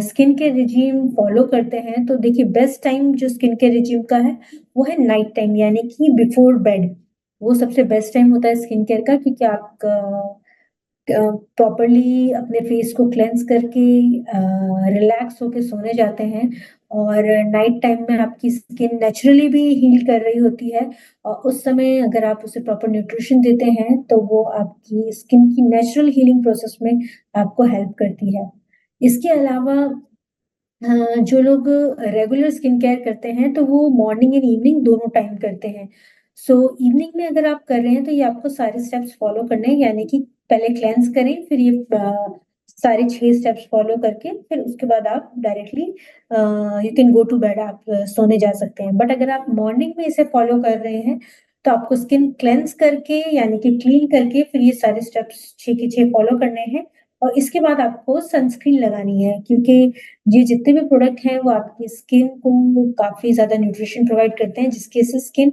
स्किन केयर रिजीम फॉलो करते हैं, तो देखिए बेस्ट टाइम जो स्किन केयर रिजीम का है, वो है नाइट टाइम यानी कि बिफोर बेड। वो सबसे बेस्ट टाइम होता है स्किन केयर का क्योंकि आप प्रॉपर्ली अपने फेस को क्लेंस करके रिलैक्स होके सोने जाते हैं और नाइट टाइम में आपकी स्किन नेचुरली भी हील कर रही होती है और उस समय अगर आप उसे प्रॉपर न्यूट्रिशन देते हैं, तो वो आपकी स्किन की नेचुरल हीलिंग प्रोसेस में आपको हेल्प करती है। इसके अलावा जो लोग रेगुलर स्किन केयर करते हैं, तो वो मॉर्निंग एंड इवनिंग दोनों टाइम करते हैं। सो इवनिंग में अगर आप कर रहे हैं, तो ये आपको सारे स्टेप्स फॉलो करने हैं, यानी कि पहले क्लेंस करें, फिर ये सारे 6 स्टेप्स फॉलो करके फिर उसके बाद आप directly you can go to bed आप सोने जा सकते हैं। बट अगर आप मॉर्निंग में इसे फॉलो कर रहे हैं, तो आपको स्किन क्लेंस करके यानी कि क्लीन करके फिर ये सारे स्टेप्स 6 के 6 फॉलो करने हैं और इसके बाद आपको सनस्क्रीन लगानी है क्योंकि ये जितने भी प्रोडक्ट हैं वो आपकी स्किन को काफ़ी ज़्यादा न्यूट्रिशन प्रोवाइड करते हैं जिसके से स्किन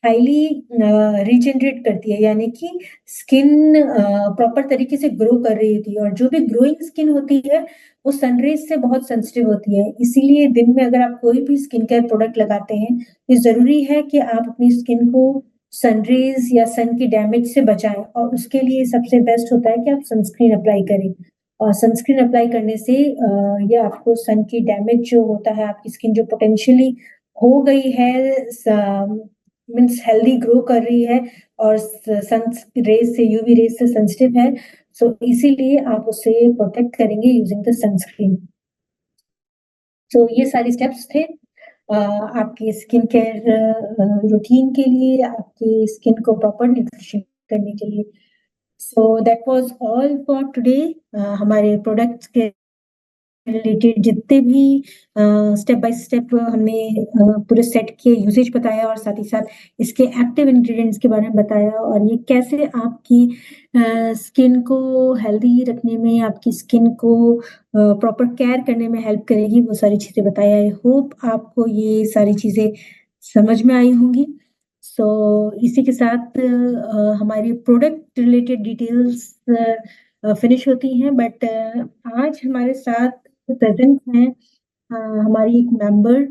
हाईली रीजनरेट करती है यानी कि स्किन प्रॉपर तरीके से ग्रो कर रही होती है और जो भी ग्रोइंग स्किन होती है वो सनरेज से बहुत सेंसिटिव होती है। इसीलिए दिन में अगर आप कोई भी स्किन केयर प्रोडक्ट लगाते हैं, ये ज़रूरी है कि आप अपनी स्किन को सनरेज या सन की डैमेज से बचाएँ और उसके लिए सबसे बेस्ट होता है कि आप सनस्क्रीन अप्लाई करें। और सनस्क्रीन अप्लाई करने से ये आपको सन की डैमेज जो होता है आपकी स्किन जो पोटेंशियली हो गई है मीन्स हेल्दी ग्रो कर रही है और सन रेज से यूवी रेज से सेंसिटिव है सो इसीलिए आप उसे प्रोटेक्ट करेंगे यूजिंग द सनस्क्रीन। तो ये सारे स्टेप्स थे आपकी स्किन केयर रूटीन के लिए आपकी स्किन को प्रॉपर न्यूट्रिशन करने के लिए। So that was all for today. हमारे प्रोडक्ट्स के रिलेटेड जितने भी स्टेप बाय स्टेप हमने पूरे सेट किए यूसेज बताया और साथ ही साथ इसके एक्टिव इंग्रेडिएंट्स के बारे में बताया और ये कैसे आपकी स्किन को हेल्दी रखने में आपकी स्किन को प्रॉपर केयर करने में हेल्प करेगी वो सारी चीज़ें बताया। आई होप आपको ये सारी चीज़ें समझ में आई होंगी। सो इसी के साथ हमारी प्रोडक्ट रिलेटेड डिटेल्स फिनिश होती हैं बट आज हमारे साथ प्रेजेंट हैं हमारी एक मेंबर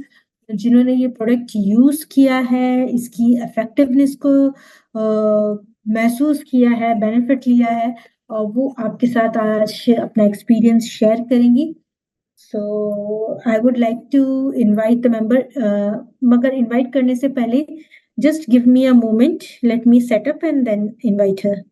जिन्होंने ये प्रोडक्ट यूज़ किया है, इसकी इफ़ेक्टिवनेस को महसूस किया है, बेनिफिट लिया है और वो आपके साथ आज अपना एक्सपीरियंस शेयर करेंगी। So I would like to invite the member मगर इनवाइट करने से पहले just give me a moment, let me set up and then invite her.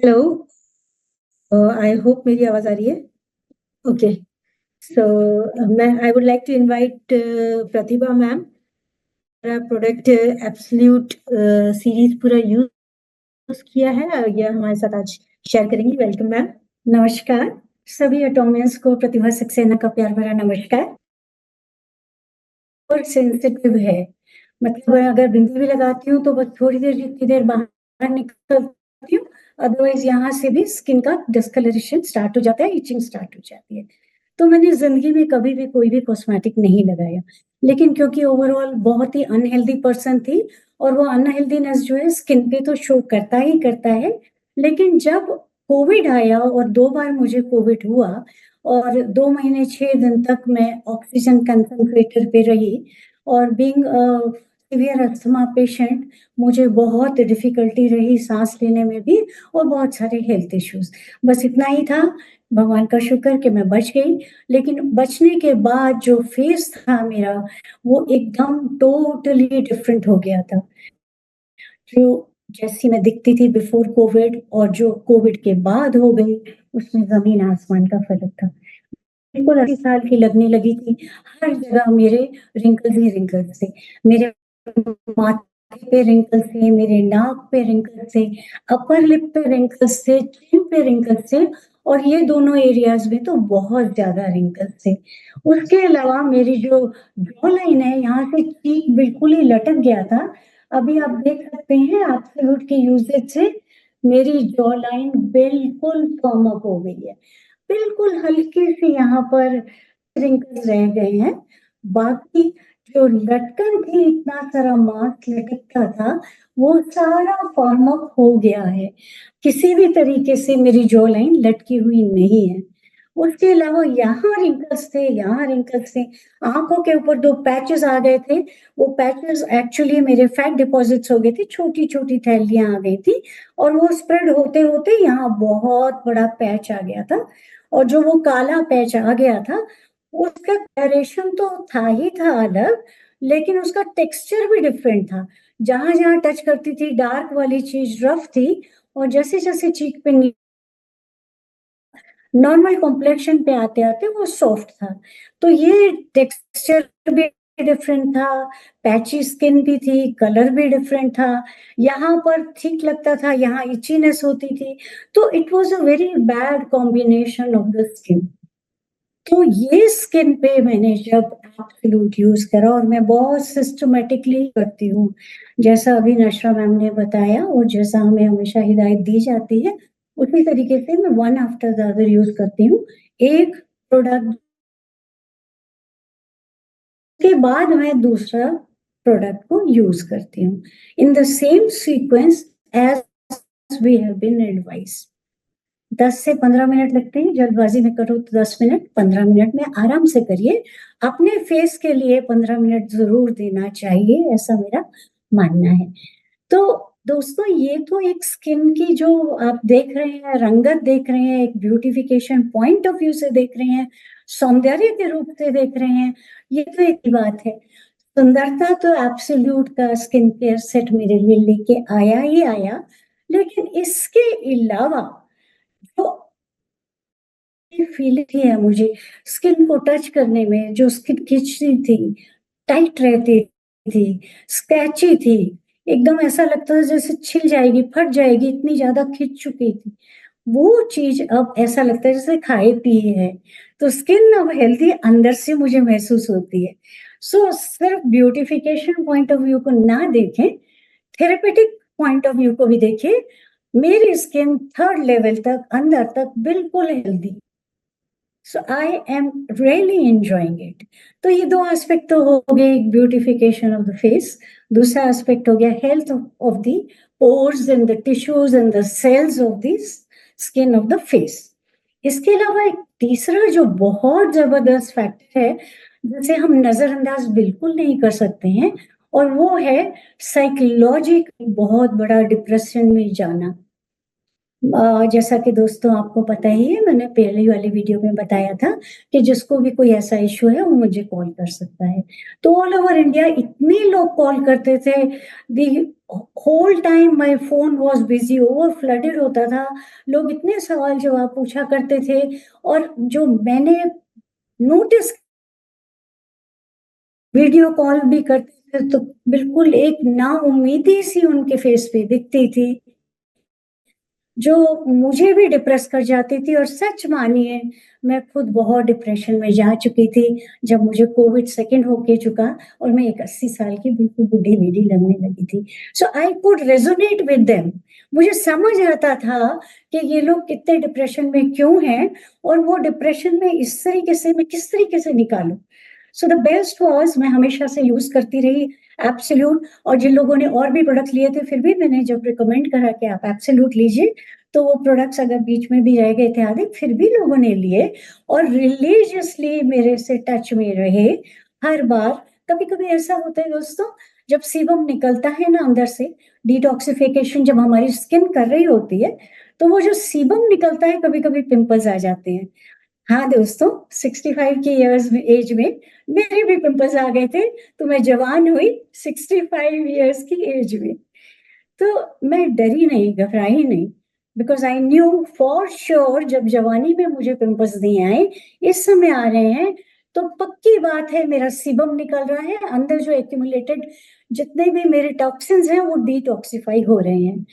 Hello, I hope मेरी आवाज़ आ रही है? ओके, सो मैं I would like to invite Pratibha ma'am. मेरा प्रोडक्ट एब्सोल्यूट सीरीज़ पूरा यूज़ किया है और ये हमारे साथ आज शेयर करेंगी। Welcome ma'am. नमस्कार, सभी एटॉमियंस को प्रतिभा सक्सेना का प्यार भरा नमस्कार। और सेंसिटिव है, मतलब अगर बिंदी भी लगाती हूँ तो बस थोड़ी देर जितनी देर बाहर निकलती हूँ, अदरवाइज़ यहाँ से भी स्किन का डिस्कलरेशन स्टार्ट हो जाता है, इचिंग स्टार्ट हो जाती है। तो मैंने ज़िंदगी में कभी भी कोई भी कॉस्मेटिक नहीं लगाया, लेकिन क्योंकि ओवरऑल बहुत ही अनहेल्दी पर्सन थी और वो अनहेल्दीनेस जो है स्किन पे तो शो करता ही करता है। लेकिन जब कोविड आया और 2 बार मुझे कोविड हुआ और 2 महीने 6 दिन तक मैं ऑक्सीजन कंसंट्रेटर पे रही और being a severe asthma patient, मुझे बहुत डिफ़िकल्टी रही साँस लेने में भी और बहुत सारे हेल्थ इश्यूज़। बस इतना ही था, भगवान का शुक्र कि मैं बच गई, लेकिन बचने के बाद जो फेस था मेरा, वो एकदम टोटली डिफरेंट हो गया था। जो जैसी मैं दिखती थी बिफ़ोर कोविड और जो कोविड के बाद हो गई, उसमें ज़मीन-आसमान का फ़र्क था। बिल्कुल 80 साल की लगने लगी थी, हर जगह मेरे रिंकल्स ही रिंकल्स थे। मेरे माथे पे रिंकल्स थे, मेरे नाक पे रिंकल्स थे, अपर लिप पे रिंकल्स थे, चिन पे रिंकल्स थे और ये दोनों एरियाज़ में तो बहुत ज़्यादा रिंकल्स थे। उसके अलावा मेरी जो जॉ लाइन है, यहाँ से चीक बिल्कुल ही लटक गया था। अभी आप देख सकते हैं एब्सोल्यूट के यूसेज से मेरी जॉ लाइन बिल्कुल फर्म अप हो गई है। बिल्कुल हल्के से यहाँ पर रिंकल्स रह गए हैं। बाकी जो लटकन थी, इतना सारा मांस लटकता था, वो सारा फॉर्म अप हो गया है। किसी भी तरीके से मेरी जॉ लाइन लटकी हुई नहीं है। उसके अलावा यहाँ रिंकल्स थे, यहाँ रिंकल्स थे। आँखों के ऊपर 2 पैचेज़ आ गए थे। वो पैचेज़ एक्चुअली मेरे फैट डिपॉज़िट्स हो गए थे, छोटी-छोटी थैलियाँ आ गई थी और वो स्प्रेड होते-होते यहाँ बहुत बड़ा पैच आ गया था। और जो वो काला पैच आ गया था, उसका कलरेशन तो था ही था अलग, लेकिन उसका टेक्सचर भी डिफरेंट था। जहाँ-जहाँ टच करती थी डार्क वाली चीज़ रफ थी और जैसे-जैसे चीक पे नॉर्मल कॉम्प्लेक्शन पे आते-आते वो सॉफ्ट था। तो ये टेक्सचर भी डिफरेंट था, पैची स्किन भी थी, कलर भी डिफरेंट था। यहाँ पर ठीक लगता था, यहाँ इचीनेस होती थी। तो it was a very bad combination of the skin. तो ये स्किन पे मैंने जब एब्सोल्यूट यूज़ करा और मैं बहुत सिस्टमैटिकली करती हूँ, जैसा अभी नशरा मैम ने बताया और जैसा हमें हमेशा हिदायत दी जाती है, उसी तरीके से मैं one after the other use करती हूँ। एक प्रोडक्ट के बाद मैं दूसरा प्रोडक्ट को यूज़ करती हूँ, in the same sequence as we have been advised. 10 से 15 मिनट लगते हैं, जल्दबाज़ी में करो तो 10 मिनट, 15 मिनट में आराम से करिए। अपने फेस के लिए 15 मिनट ज़रूर देना चाहिए, ऐसा मेरा मानना है। तो दोस्तों ये तो एक स्किन की जो आप देख रहे हैं, रंगत देख रहे हैं, एक ब्यूटिफिकेशन पॉइंट ऑफ व्यू से देख रहे हैं, सौंदर्य के रूप से देख रहे हैं, ये तो एक ही बात है। सुंदरता तो एब्सोल्यूट का स्किन केयर सेट मेरे लिए लेके आया ही आया, लेकिन इसके अलावा जो फीलिंग है मुझे स्किन को टच करने में, जो स्किन खिंचती थी, टाइट रहती थी, स्क्रैची थी, एकदम ऐसा लगता था जैसे छिल जाएगी, फट जाएगी, इतनी ज़्यादा खिंच चुकी थी। वो चीज़ अब ऐसा लगता है जैसे खाए-पिए है। तो स्किन अब हेल्दी अंदर से मुझे महसूस होती है। सो सिर्फ ब्यूटिफिकेशन पॉइंट ऑफ व्यू को ना देखें, थेरेपेटिक पॉइंट ऑफ व्यू को भी देखिए। मेरी स्किन 3rd लेवल तक, अंदर तक बिल्कुल healthy. So I am really enjoying it. तो ये 2 एस्पेक्ट तो हो गए ब्यूटिफिकेशन ऑफ द फेस, दूसरा एस्पेक्ट हो गया health of the pores and the tissues and the cells of the skin of the face. इसके अलावा एक तीसरा जो बहुत ज़बरदस्त फैक्टर है, जिसे हम नज़रअंदाज बिल्कुल नहीं कर सकते हैं और वो है साइकोलॉजिकली बहुत बड़ा डिप्रेशन में जाना। जैसा कि दोस्तों आपको पता ही है, मैंने पहले वाली वीडियो में बताया था कि जिसको भी कोई ऐसा इश्यू है वो मुझे कॉल कर सकता है। तो ऑल ओवर इंडिया इतने लोग कॉल करते थे, the whole time my phone was busy, over flooded होता था। लोग इतने सवाल जवाब पूछा करते थे, और जो मैंने नोटिस, वीडियो कॉल भी करते थे तो बिल्कुल एक नाउम्मीदी सी उनके फेस पे दिखती थी, जो मुझे भी डिप्रेस कर जाती थी। और सच मानिए, मैं खुद बहुत डिप्रेशन में जा चुकी थी जब मुझे कोविड सेकंड होके चुका, और मैं एक 80 साल की बिल्कुल बुढ़ी लेडी लगने लगी थी। So I could resonate with them. मुझे समझ आता था कि ये लोग कितने डिप्रेशन में क्यों हैं, और वो डिप्रेशन में इस तरीके से मैं किस तरीके से निकालूं। सो द बेस्ट वाज, मैं हमेशा से यूज करती रही एब्सोल्यूट। और जिन लोगों ने और भी प्रोडक्ट लिए थे, फिर भी मैंने जब रिकमेंड करा कि आप एब्सोल्यूट लीजिए, तो वो प्रोडक्ट्स अगर बीच में भी रह गए थे आधे, फिर भी लोगों ने लिए और रिलीजियसली मेरे से टच में रहे हर बार। कभी कभी ऐसा होता है दोस्तों, जब सीबम निकलता है ना अंदर से, डिटॉक्सिफिकेशन जब हमारी स्किन कर रही होती है, तो वो जो सीबम निकलता है, कभी कभी पिंपल्स आ जाते हैं। हाँ दोस्तों, 65 की इयर्स में एज में मेरे भी पिंपल्स आ गए थे, तो मैं जवान हुई 65 इयर्स की एज में। तो मैं डरी नहीं, घबराई नहीं, because I knew for sure जब जवानी में मुझे पिंपल्स नहीं आए, इस समय आ रहे हैं, तो पक्की बात है मेरा सीबम निकल रहा है, अंदर जो एक्यूमुलेटेड जितने भी मेरे टॉक्सिन्स हैं वो डिटॉक्सिफाई हो रहे हैं।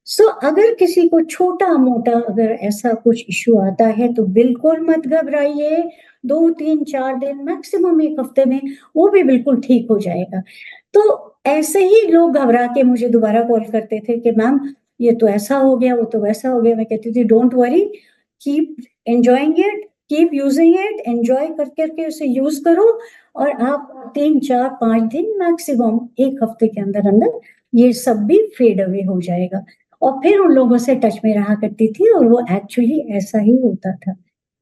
सो अगर किसी को छोटा मोटा अगर ऐसा कुछ इश्यू आता है तो बिल्कुल मत घबराइए। 2 3 4 दिन, मैक्सिमम एक हफ्ते में वो भी बिल्कुल ठीक हो जाएगा। तो ऐसे ही लोग घबरा के मुझे दोबारा कॉल करते थे कि मैम ये तो ऐसा हो गया, वो तो वैसा हो गया। मैं कहती थी don't worry, keep enjoying it, keep using it, enjoy कर करके उसे यूज करो, और आप 3 4 5 दिन, मैक्सिमम एक हफ्ते के अंदर अंदर ये सब भी फेड अवे हो जाएगा। और फिर उन लोगों से टच में रहा करती थी, और वो एक्चुअली ऐसा ही होता था।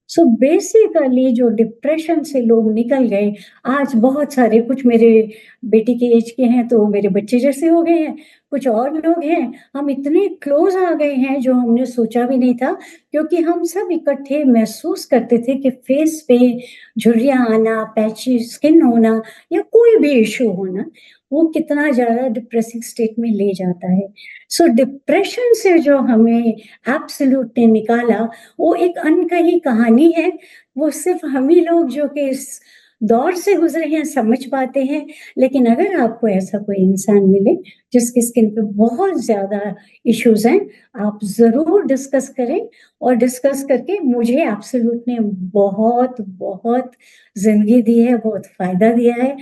सो बेसिकली जो डिप्रेशन से लोग निकल गए, आज बहुत सारे, कुछ मेरे बेटी के एज के हैं तो वो मेरे बच्चे जैसे हो गए हैं, कुछ और लोग हैं, हम इतने क्लोज आ गए हैं जो हमने सोचा भी नहीं था, क्योंकि हम सब इकट्ठे महसूस करते थे कि फेस पे झुर्रियां आना, पैची स्किन होना, या कोई भी इश्यू होना, वो कितना ज्यादा डिप्रेसिंग स्टेट में ले जाता है। सो डिप्रेशन से जो हमें एब्सोल्यूट ने निकाला, वो एक अनकही कहानी है। वो सिर्फ हम ही लोग जो कि इस दौर से गुजरे हैं समझ पाते हैं। लेकिन अगर आपको ऐसा कोई इंसान मिले जिसकी स्किन पे बहुत ज्यादा इश्यूज हैं, आप जरूर डिस्कस करें। और डिस्कस करके मुझे एब्सोल्यूट ने बहुत बहुत जिंदगी दी है, बहुत फायदा दिया है।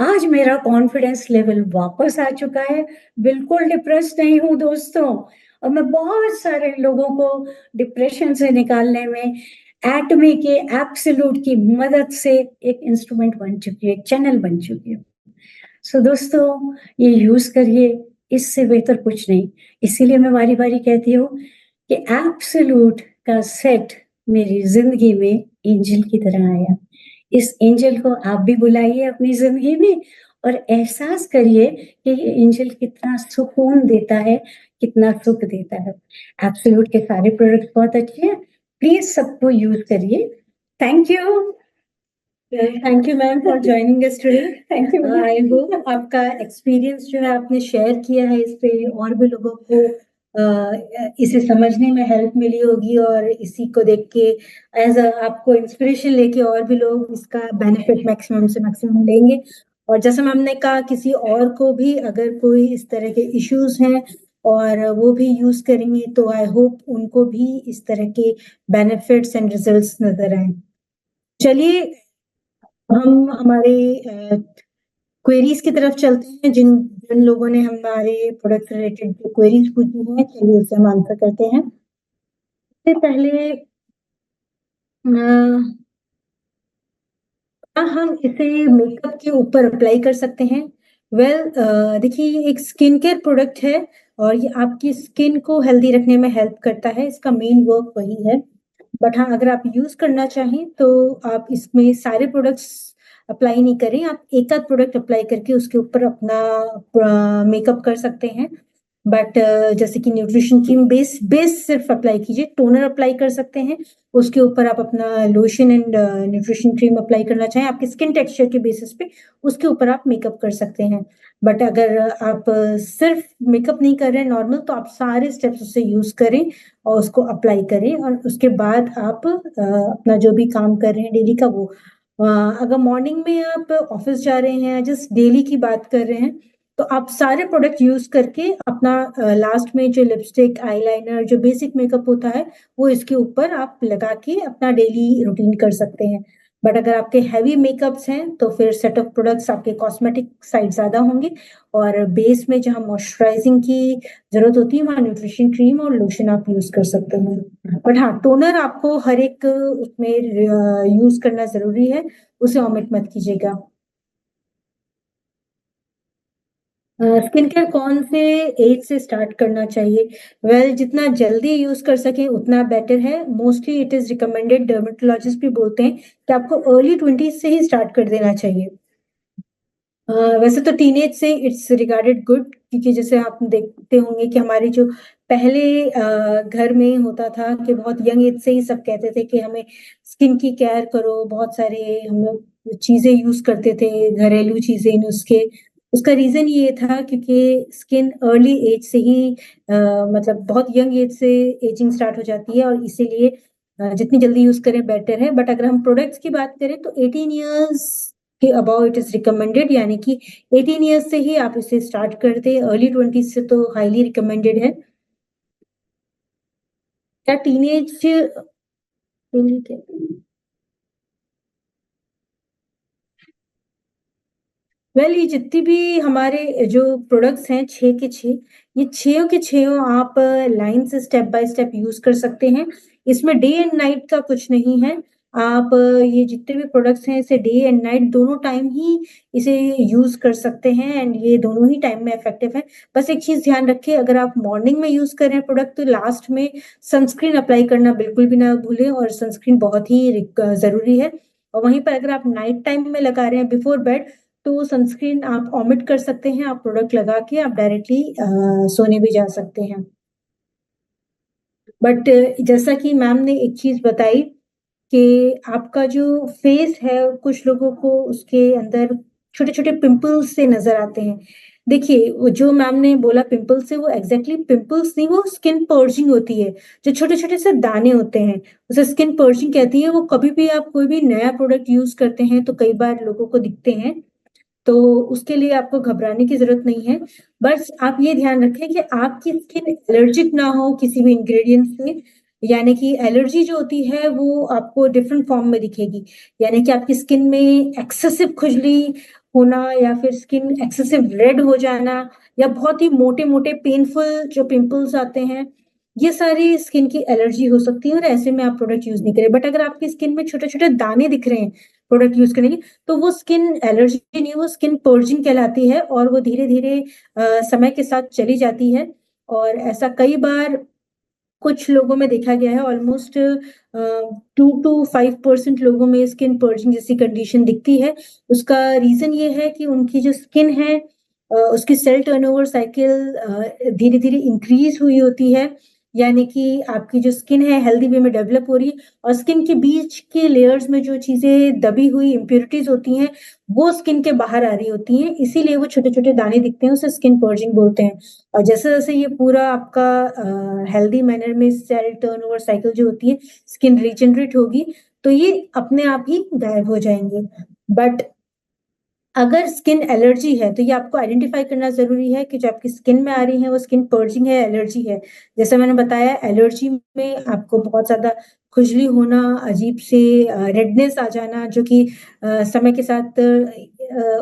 आज मेरा कॉन्फिडेंस लेवल वापस आ चुका है, बिल्कुल डिप्रेस नहीं हूँ दोस्तों। और मैं बहुत सारे लोगों को डिप्रेशन से निकालने में एटमी के एब्सोल्यूट की मदद से एक इंस्ट्रूमेंट बन चुकी है, एक चैनल बन चुकी है। सो दोस्तों, ये यूज करिए, इससे बेहतर कुछ नहीं। इसीलिए मैं बारी बारी कहती हूँ कि एब्सोल्यूट का सेट मेरी जिंदगी में एंजल की तरह आया। इस एंजल को आप भी बुलाइए अपनी जिंदगी में, और एहसास करिए कि ये एंजल कितना सुकून देता है, कितना सुख देता है। एब्सोल्यूट के सारे प्रोडक्ट बहुत अच्छे हैं, प्लीज सबको यूज करिए। Thank you. Thank you ma'am for joining us today. Thank you. I hope आपका एक्सपीरियंस जो है आपने शेयर किया है, इस पे और भी लोगों को इसे समझने में हेल्प मिली होगी, और इसी को देख के एज आपको इंस्पिरेशन लेके और भी लोग इसका बेनिफिट मैक्सिमम से मैक्सिमम लेंगे। और जैसे मैम ने कहा, किसी और को भी अगर कोई इस तरह के इश्यूज हैं और वो भी यूज करेंगे, तो आई होप उनको भी इस तरह के बेनिफिट्स एंड रिजल्ट्स नजर आए। चलिए, हम हमारे क्वेरीज की तरफ चलते हैं। जिन जिन लोगों ने हमारे प्रोडक्ट रिलेटेड क्वेरीज पूछी हैं, चलिए उसे हम आंसर करते हैं। सबसे पहले क्या हम इसे मेकअप के ऊपर अप्लाई कर सकते हैं? वेल, देखिए, ये एक स्किन केयर प्रोडक्ट है, और ये आपकी स्किन को हेल्दी रखने में हेल्प करता है, इसका मेन वर्क वही है। बट हाँ, अगर आप यूज करना चाहें तो आप इसमें सारे प्रोडक्ट्स अप्लाई नहीं करें, आप एक आध प्रोडक्ट अप्लाई करके उसके ऊपर अपना मेकअप कर सकते हैं। बट जैसे कि न्यूट्रिशन क्रीम बेस सिर्फ अप्लाई कीजिए, टोनर अप्लाई कर सकते हैं, उसके ऊपर आप अपना lotion and nutrition cream apply करना चाहें आपके स्किन टेक्सचर के बेसिस पे, उसके ऊपर आप मेकअप कर सकते हैं। बट अगर आप सिर्फ मेकअप नहीं कर रहे हैं नॉर्मल, तो आप सारे स्टेप्स उससे यूज करें और उसको अप्लाई करें, और उसके बाद आप अपना जो भी काम कर रहे हैं डेली का वो अगर मॉर्निंग में आप ऑफिस जा रहे हैं, जस्ट डेली की बात कर रहे हैं, तो आप सारे प्रोडक्ट यूज करके अपना लास्ट में जो लिपस्टिक, आईलाइनर, जो बेसिक मेकअप होता है, वो इसके ऊपर आप लगा के अपना डेली रूटीन कर सकते हैं। बट अगर आपके हैवी मेकअप्स हैं तो फिर सेट ऑफ प्रोडक्ट्स आपके कॉस्मेटिक साइड ज्यादा होंगे, और बेस में जहाँ मॉइस्चराइजिंग की जरूरत होती है वहाँ न्यूट्रिशन क्रीम और लोशन आप यूज कर सकते हैं। बट हाँ, टोनर आपको हर एक उसमें यूज करना जरूरी है, उसे ओमिट मत कीजिएगा। स्किन केयर कौन से एज से स्टार्ट करना चाहिए? वेल, जितना जल्दी यूज कर सके उतना बेटर है। Mostly it is recommended, dermatologist भी बोलते हैं कि आपको अर्ली 20s से ही स्टार्ट कर देना चाहिए। वैसे तो टीनेज से इट्स रिगार्डेड गुड, क्योंकि जैसे आप देखते होंगे कि हमारे जो पहले घर में होता था कि बहुत यंग एज से ही सब कहते थे कि हमें स्किन की केयर करो, बहुत सारे हम लोग चीजें यूज करते थे, घरेलू चीजें, नुस्खे। उसका रीजन ये था क्योंकि स्किन अर्ली एज से ही मतलब बहुत यंग एज से एजिंग स्टार्ट हो जाती है, और इसीलिए जितनी जल्दी यूज करें बेटर है। बट अगर हम प्रोडक्ट्स की बात करें तो 18 ईयर्स के अबाउ इट इज रिकमेंडेड, यानी कि 18 ईयर्स से ही आप इसे स्टार्ट कर दें, अर्ली 20s से तो हाईली रिकमेंडेड है। क्या टीनेज वेल, ये जितनी भी हमारे जो प्रोडक्ट्स हैं, 6 के 6, ये 6 के 6 आप लाइन से स्टेप बाय स्टेप यूज कर सकते हैं। इसमें डे एंड नाइट का कुछ नहीं है। आप ये जितने भी प्रोडक्ट्स हैं, इसे डे एंड नाइट दोनों टाइम ही इसे यूज कर सकते हैं, एंड ये दोनों ही टाइम में इफेक्टिव है। बस एक चीज ध्यान रखिए, अगर आप मॉर्निंग में यूज कर रहे हैं प्रोडक्ट, तो लास्ट में सनस्क्रीन अप्लाई करना बिल्कुल भी ना भूलें, और सनस्क्रीन बहुत ही जरूरी है। और वहीं पर अगर आप नाइट टाइम में लगा रहे हैं बिफोर बेड, तो सनस्क्रीन आप ऑमिट कर सकते हैं, आप प्रोडक्ट लगा के आप डायरेक्टली सोने भी जा सकते हैं। बट जैसा कि मैम ने एक चीज बताई कि आपका जो फेस है, कुछ लोगों को उसके अंदर छोटे छोटे पिंपल्स से नजर आते हैं। देखिए, वो जो मैम ने बोला पिंपल्स से, वो एग्जैक्टली पिंपल्स नहीं, वो स्किन पर्जिंग होती है। जो छोटे छोटे से दाने होते हैं, उसे स्किन पर्जिंग कहती है। वो कभी भी आप कोई भी नया प्रोडक्ट यूज करते हैं तो कई बार लोगों को दिखते हैं, तो उसके लिए आपको घबराने की जरूरत नहीं है। बस आप ये ध्यान रखें कि आपकी स्किन एलर्जिक ना हो किसी भी इंग्रेडिएंट से, यानी कि एलर्जी जो होती है वो आपको डिफरेंट फॉर्म में दिखेगी। यानी कि आपकी स्किन में एक्सेसिव खुजली होना, या फिर स्किन एक्सेसिव रेड हो जाना, या बहुत ही मोटे मोटे पेनफुल जो पिंपल्स आते हैं, ये सारी स्किन की एलर्जी हो सकती है, और ऐसे में आप प्रोडक्ट यूज नहीं करें। बट अगर आपकी स्किन में छोटे छोटे दाने दिख रहे हैं प्रोडक्ट यूज करने के, तो वो स्किन एलर्जी नहीं, वो स्किन पर्जिंग कहलाती है, और वो धीरे धीरे समय के साथ चली जाती है। और ऐसा कई बार कुछ लोगों में देखा गया है, ऑलमोस्ट 2 to 5% लोगों में स्किन पर्जिंग जैसी कंडीशन दिखती है। उसका रीजन ये है कि उनकी जो स्किन है, उसकी सेल टर्नओवर साइकिल धीरे धीरे इंक्रीज हुई होती है, यानी कि आपकी जो स्किन है हेल्दी वे में डेवलप हो रही है, और स्किन के बीच के लेयर्स में जो चीजें दबी हुई इम्प्योरिटीज होती हैं, वो स्किन के बाहर आ रही होती हैं, इसीलिए वो छोटे छोटे दाने दिखते हैं, उसे स्किन पर्जिंग बोलते हैं। और जैसे जैसे ये पूरा आपका हेल्दी मैनर में सेल टर्नओवर साइकिल जो होती है, स्किन रीजनरेट होगी, तो ये अपने आप ही गायब हो जाएंगे। बट अगर स्किन एलर्जी है, तो ये आपको आइडेंटिफाई करना जरूरी है कि जो आपकी स्किन में आ रही है वो स्किन पर्जिंग है, एलर्जी है। जैसे मैंने बताया, एलर्जी में आपको बहुत ज्यादा खुजली होना, अजीब से रेडनेस आ जाना, जो कि समय के साथ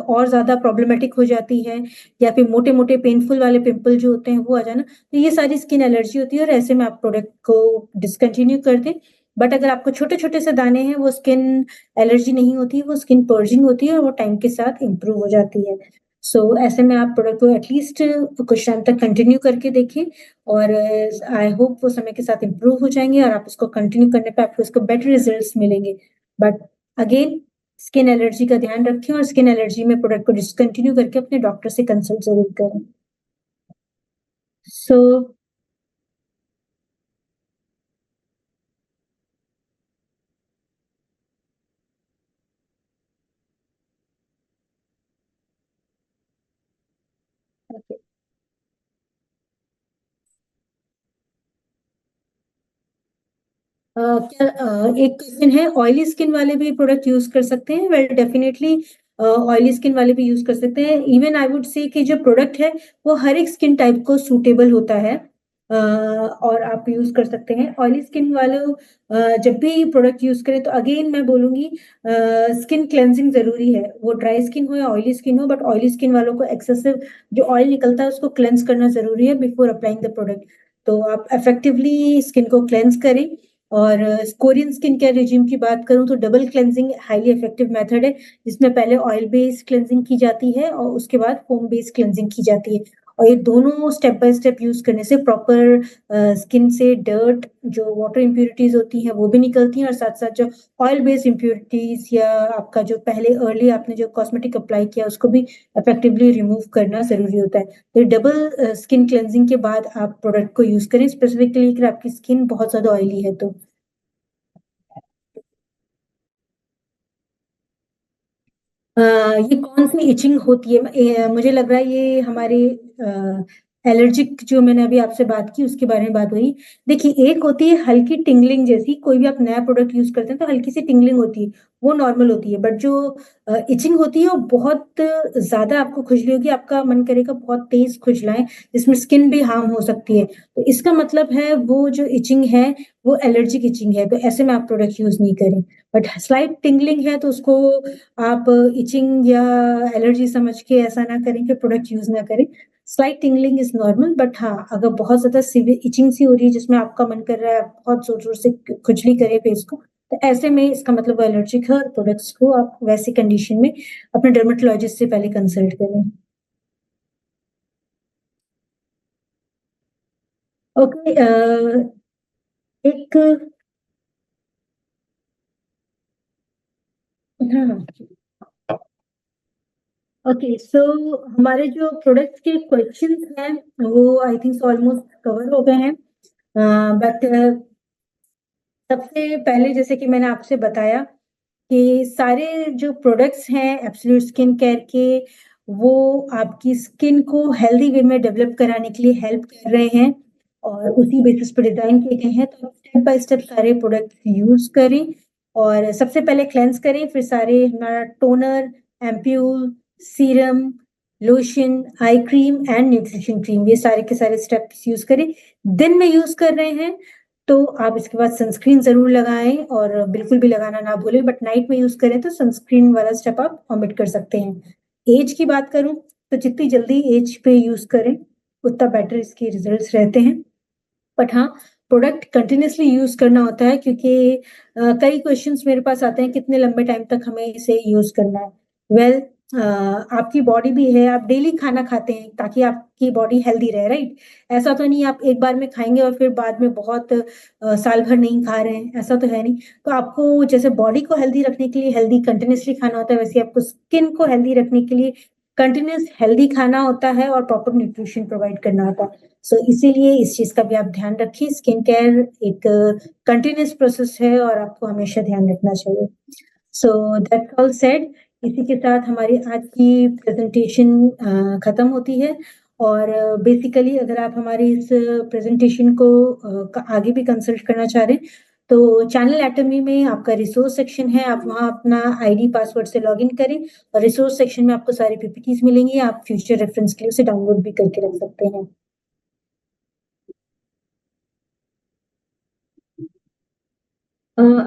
और ज्यादा प्रॉब्लमेटिक हो जाती है, या फिर मोटे मोटे पेनफुल वाले पिंपल जो होते हैं वो आ जाना, तो ये सारी स्किन एलर्जी होती है, और ऐसे में आप प्रोडक्ट को डिसकंटिन्यू कर दें। बट अगर आपको छोटे छोटे से दाने हैं, वो स्किन एलर्जी नहीं होती, वो स्किन पर्जिंग होती है, और वो टाइम के साथ इम्प्रूव हो जाती है। सो ऐसे में आप प्रोडक्ट को एटलीस्ट कुछ टाइम तक कंटिन्यू करके देखें, और आई होप वो समय के साथ इम्प्रूव हो जाएंगे, और आप उसको कंटिन्यू करने पे आपको इसको बेटर रिजल्ट्स मिलेंगे। बट अगेन, स्किन एलर्जी का ध्यान रखें, और स्किन एलर्जी में प्रोडक्ट को डिसकंटिन्यू करके अपने डॉक्टर से कंसल्ट जरूर करें। सो क्या एक क्वेश्चन है, ऑयली स्किन वाले भी प्रोडक्ट यूज कर सकते हैं? वेल डेफिनेटली ऑयली स्किन वाले भी यूज कर सकते हैं। इवन आई वुड से कि जो प्रोडक्ट है वो हर एक स्किन टाइप को सूटेबल होता है, और आप यूज कर सकते हैं। ऑयली स्किन वाले जब भी प्रोडक्ट यूज करें तो अगेन मैं बोलूंगी स्किन क्लेंजिंग जरूरी है, वो ड्राई स्किन हो या ऑयली स्किन हो, बट ऑयली स्किन वालों को एक्सेसिव जो ऑयल निकलता है उसको क्लेंस करना जरूरी है बिफोर अप्लाइंग द प्रोडक्ट। तो आप इफेक्टिवली स्किन को क्लेंस करें। और कोरियन स्किन केयर रिजीम की बात करूं तो double cleansing highly effective method है, जिसमें पहले ऑयल बेस्ड क्लेंजिंग की जाती है और उसके बाद फोम बेस्ड क्लेंजिंग की जाती है। और ये दोनों स्टेप बाय स्टेप यूज करने से प्रॉपर स्किन से डर्ट जो वाटर इम्प्यूरिटीज होती हैं वो भी निकलती हैं, और साथ साथ जो ऑयल बेस्ड इम्प्यूरिटीज या आपका जो पहले अर्ली आपने जो कॉस्मेटिक अप्लाई किया उसको भी इफेक्टिवली रिमूव करना जरूरी होता है। तो डबल स्किन क्लेंजिंग के बाद आप प्रोडक्ट को यूज करें, स्पेसिफिकली अगर आपकी स्किन बहुत ज्यादा ऑयली है तो। ये कौन सी इचिंग होती है? मुझे लग रहा है ये हमारे एलर्जिक जो मैंने अभी आपसे बात की उसके बारे में बात हुई। देखिए, एक होती है हल्की टिंगलिंग जैसी, कोई भी आप नया प्रोडक्ट यूज करते हैं तो हल्की सी टिंगलिंग होती है, वो नॉर्मल होती है। बट जो इचिंग होती है वो बहुत ज्यादा आपको खुजली होगी, आपका मन करेगा बहुत तेज खुजलाएं, जिसमें स्किन भी हार्म हो सकती है। तो इसका मतलब है वो जो इचिंग है वो एलर्जिक इचिंग है, तो ऐसे में आप प्रोडक्ट यूज नहीं करें। बट स्लाइट टिंगलिंग है तो उसको आप इचिंग या एलर्जी समझ के ऐसा ना करें कि प्रोडक्ट यूज ना करें। Slight tingling is normal, but हाँ, अगर बहुत ज्यादा सीवियर इचिंग सी हो रही है जिसमें आपका मन कर रहा है आप बहुत जोर जोर से खुजली करे फेस को, तो ऐसे में इसका मतलब वो एलर्जिक है, और प्रोडक्ट्स को आप वैसी कंडीशन में अपने डर्मेटोलॉजिस्ट से पहले कंसल्ट करें। ओके, एक, हाँ, ओके, सो हमारे जो प्रोडक्ट्स के क्वेश्चंस हैं वो आई थिंक ऑलमोस्ट कवर हो गए हैं। बट सबसे पहले जैसे कि मैंने आपसे बताया कि सारे जो प्रोडक्ट्स हैं एब्सोल्यूट स्किन केयर के, वो आपकी स्किन को हेल्दी वे में डेवलप कराने के लिए हेल्प कर रहे हैं और उसी बेसिस पर डिजाइन किए गए हैं। तो आप स्टेप बाय स्टेप सारे प्रोडक्ट्स यूज करें, और सबसे पहले क्लेंस करें, फिर सारे हमारा toner, ampoule, serum, lotion, eye cream and nutrition cream, ये सारे के सारे स्टेप्स यूज करें। दिन में यूज कर रहे हैं तो आप इसके बाद सनस्क्रीन जरूर लगाएं, और बिल्कुल भी लगाना ना भूलें। बट नाइट में यूज करें तो सनस्क्रीन वाला स्टेप आप omit कर सकते हैं। एज की बात करूं तो जितनी जल्दी एज पे यूज करें उतना बेटर इसके रिजल्ट्स रहते हैं। बट हाँ, प्रोडक्ट कंटिन्यूसली यूज करना होता है, क्योंकि कई क्वेश्चंस मेरे पास आते हैं कितने लंबे टाइम तक हमें इसे यूज करना है। वेल, आपकी बॉडी भी है, आप डेली खाना खाते हैं ताकि आपकी बॉडी हेल्दी रहे, राइट? ऐसा तो नहीं आप एक बार में खाएंगे और फिर बाद में बहुत साल भर नहीं खा रहे हैं, ऐसा तो है नहीं। तो आपको जैसे बॉडी को हेल्दी रखने के लिए हेल्दी कंटिन्यूसली खाना होता है, वैसे आपको स्किन को हेल्दी रखने के लिए कंटिन्यूस हेल्दी खाना होता है और प्रॉपर न्यूट्रिशन प्रोवाइड करना होता है। सो इसीलिए इस चीज का भी आप ध्यान रखिए। स्किन केयर एक कंटिन्यूस प्रोसेस है और आपको हमेशा ध्यान रखना चाहिए। सो दैट्स ऑल सेड, इसी के साथ हमारी आज की प्रेजेंटेशन खत्म होती है। और बेसिकली अगर आप हमारी इस प्रेजेंटेशन को आगे भी कंसल्ट करना चाह रहे हैं तो चैनल एटमी में आपका रिसोर्स सेक्शन है, आप वहाँ अपना आईडी पासवर्ड से लॉग इन करें, और रिसोर्स सेक्शन में आपको सारी पीपीटीज मिलेंगी, आप फ्यूचर रेफरेंस के लिए उसे डाउनलोड भी करके रख सकते हैं।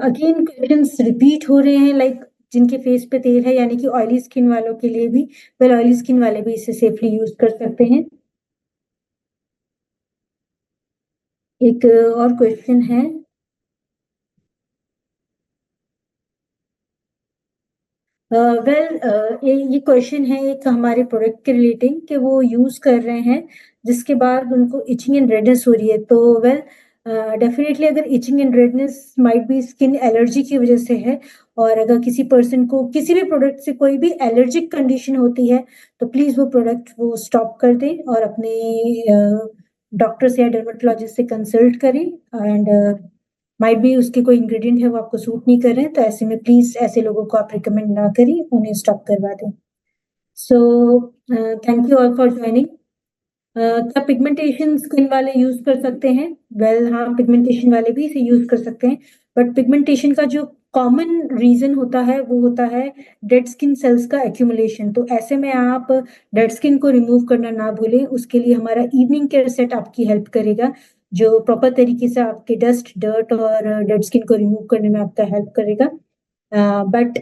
अगेन क्वेश्चंस रिपीट हो रहे हैं, लाइक जिनके फेस पे तेल है, यानी कि ऑयली स्किन वालों के लिए भी, वेल ऑयली स्किन वाले भी इसे सेफली यूज कर सकते हैं। एक और क्वेश्चन है, वेल ये क्वेश्चन है एक हमारे प्रोडक्ट के रिलेटिंग कि वो यूज कर रहे हैं जिसके बाद उनको इचिंग एंड रेडनेस हो रही है। तो वेल, डेफिनेटली अगर etching and redness might be skin allergy की वजह से है, और अगर किसी पर्सन को किसी भी प्रोडक्ट से कोई भी एलर्जिक कंडीशन होती है तो प्लीज वो प्रोडक्ट वो स्टॉप कर दें और अपने डॉक्टर से या डर्मेटोलॉजिस्ट से कंसल्ट करें एंड माइट भी उसके कोई इंग्रेडिएंट है वो आपको सूट नहीं कर रहे हैं, तो ऐसे में प्लीज ऐसे लोगों को आप रिकमेंड ना करें, उन्हें स्टॉप करवा दें। सो thank you all for joining. क्या पिगमेंटेशन स्किन वाले यूज कर सकते हैं? वेल हाँ, पिगमेंटेशन वाले भी इसे यूज कर सकते हैं, बट पिगमेंटेशन का जो कॉमन रीजन होता है वो होता है डेड स्किन सेल्स का एक्यूमुलेशन। तो ऐसे में आप डेड स्किन को रिमूव करना ना भूलें, उसके लिए हमारा इवनिंग केयर सेट आपकी हेल्प करेगा, जो प्रॉपर तरीके से आपके डस्ट, डर्ट और डेड स्किन को रिमूव करने में आपका हेल्प करेगा। बट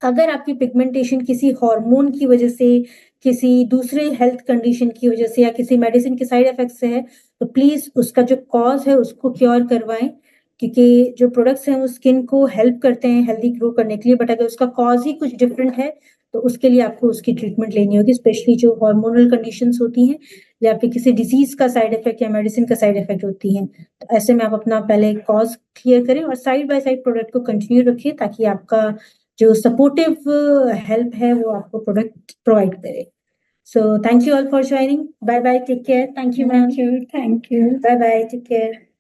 अगर आपकी पिगमेंटेशन किसी हार्मोन की वजह से, किसी दूसरे हेल्थ कंडीशन की वजह से या किसी मेडिसिन के साइड इफेक्ट से है, तो प्लीज उसका जो कॉज है उसको क्योर करवाएं, क्योंकि जो प्रोडक्ट्स हैं वो स्किन को हेल्प करते हैं हेल्दी ग्रो करने के लिए, बट अगर उसका कॉज ही कुछ डिफरेंट है तो उसके लिए आपको उसकी ट्रीटमेंट लेनी होगी, स्पेशली जो हार्मोनल कंडीशंस होती हैं या फिर किसी डिजीज का साइड इफेक्ट या मेडिसिन का साइड इफेक्ट होती हैं। तो ऐसे में आप अपना पहले कॉज क्लियर करें और साइड बाय साइड प्रोडक्ट को कंटिन्यू रखिए, ताकि आपका जो सपोर्टिव हेल्प है वो आपको प्रोडक्ट प्रोवाइड करे। So thank you all for joining. Bye bye, take care. Thank you ma'am. Thank you. Bye bye, take care.